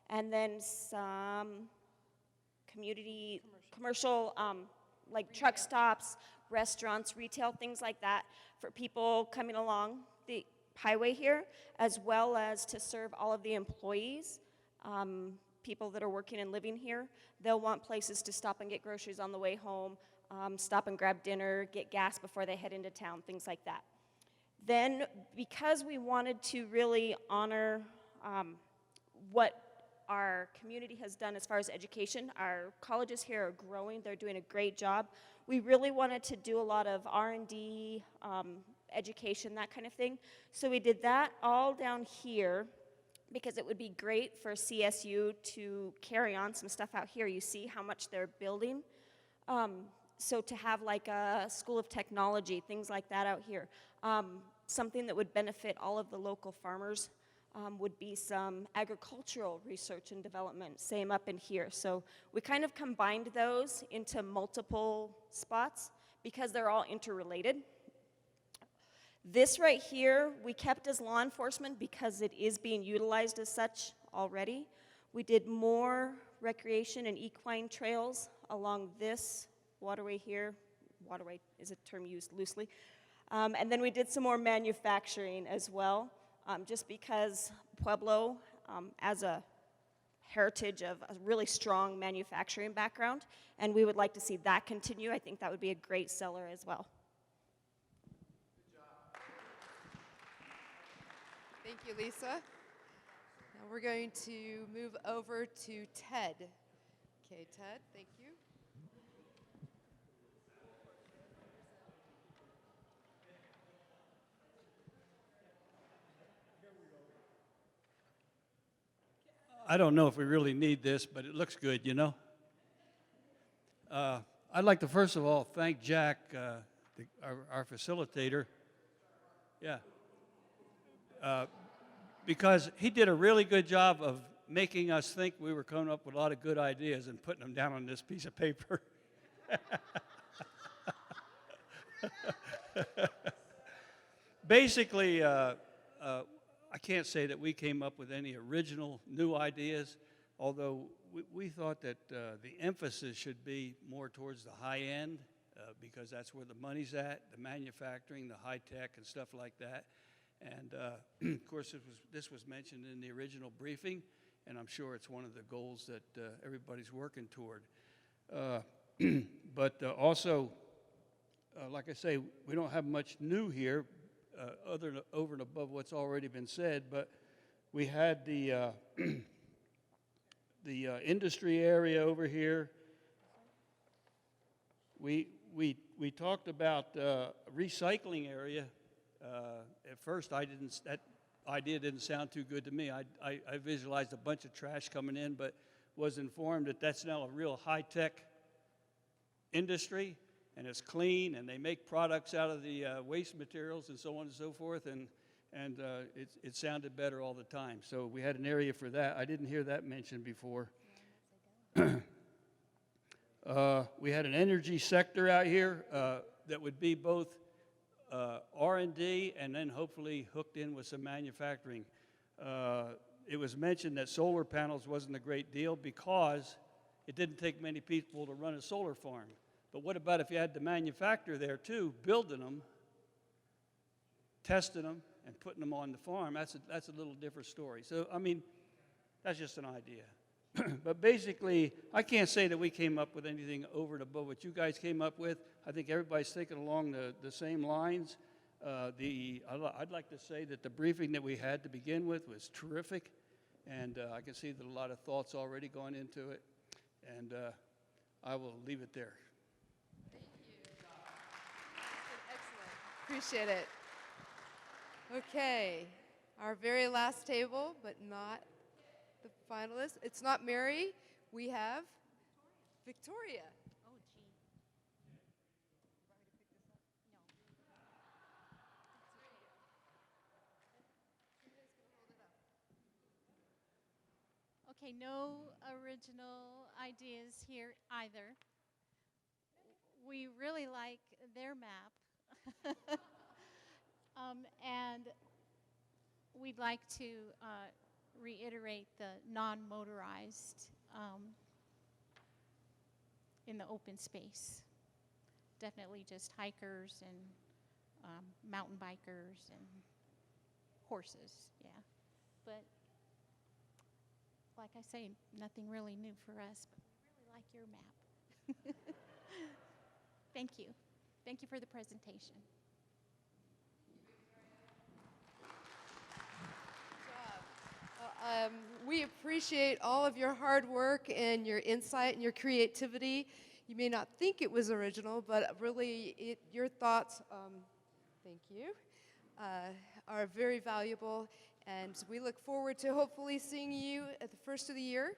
and then some commercial like retail. Truck stops, restaurants, retail, things like that for people coming along the highway here, as well as to serve all of the employees, people that are working and living here. They'll want places to stop and get groceries on the way home, stop and grab dinner, get gas before they head into town, things like that. Then, because we wanted to really honor what our community has done as far as education, our colleges here are growing, they're doing a great job. We really wanted to do a lot of R&D, education, that kind of thing. So we did that all down here because it would be great for CSU to carry on some stuff out here. You see how much they're building. So to have like a school of technology, things like that out here. Something that would benefit all of the local farmers would be some agricultural research and development, same up in here. So we kind of combined those into multiple spots because they're all interrelated. This right here, we kept as law enforcement because it is being utilized as such already. We did more recreation and equine trails along this waterway here. Waterway is a term used loosely. And then we did some more manufacturing as well, just because Pueblo, as a heritage of a really strong manufacturing background, and we would like to see that continue. I think that would be a great seller as well. Thank you, Lisa. Now we're going to move over to Ted. Okay, Ted, thank you. I don't know if we really need this, but it looks good, you know? I'd like to first of all thank Jack, our facilitator. Yeah. Because he did a really good job of making us think we were coming up with a lot of good ideas and putting them down on this piece of paper. Basically, I can't say that we came up with any original new ideas, although we thought that the emphasis should be more towards the high end, because that's where the money's at, the manufacturing, the high tech and stuff like that. And of course, this was mentioned in the original briefing, and I'm sure it's one of the goals that everybody's working toward. But also, like I say, we don't have much new here, over and above what's already been said, but we had the industry area over here. We talked about recycling area. At first, that idea didn't sound too good to me. I visualized a bunch of trash coming in, but was informed that that's now a real high-tech industry, and it's clean, and they make products out of the waste materials and so on and so forth, and it sounded better all the time. So we had an area for that. I didn't hear that mentioned before. We had an energy sector out here that would be both R&D and then hopefully hooked in with some manufacturing. It was mentioned that solar panels wasn't a great deal because it didn't take many people to run a solar farm. But what about if you had the manufacturer there too, building them, testing them, and putting them on the farm? That's a little different story. So, I mean, that's just an idea. But basically, I can't say that we came up with anything over and above what you guys came up with. I think everybody's thinking along the same lines. I'd like to say that the briefing that we had to begin with was terrific, and I can see that a lot of thoughts already gone into it, and I will leave it there. Excellent. Appreciate it. Okay, our very last table, but not the finalist. It's not Mary. We have Victoria. Oh, gee. No. Okay, no original ideas here either. We really like their map. And we'd like to reiterate the non-motorized in the open space. Definitely just hikers and mountain bikers and horses, yeah. But like I say, nothing really new for us, but we really like your map. Thank you. Thank you for the presentation. We appreciate all of your hard work and your insight and your creativity. You may not think it was original, but really your thoughts, thank you, are very valuable. And we look forward to hopefully seeing you at the first of the year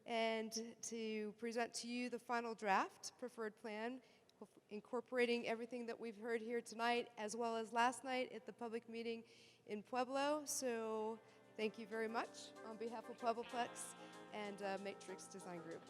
and to present to you the final draft preferred plan, incorporating everything that we've heard here tonight, as well as last night at the public meeting in Pueblo. So thank you very much on behalf of Pueblo Plex and Matrix Design Group.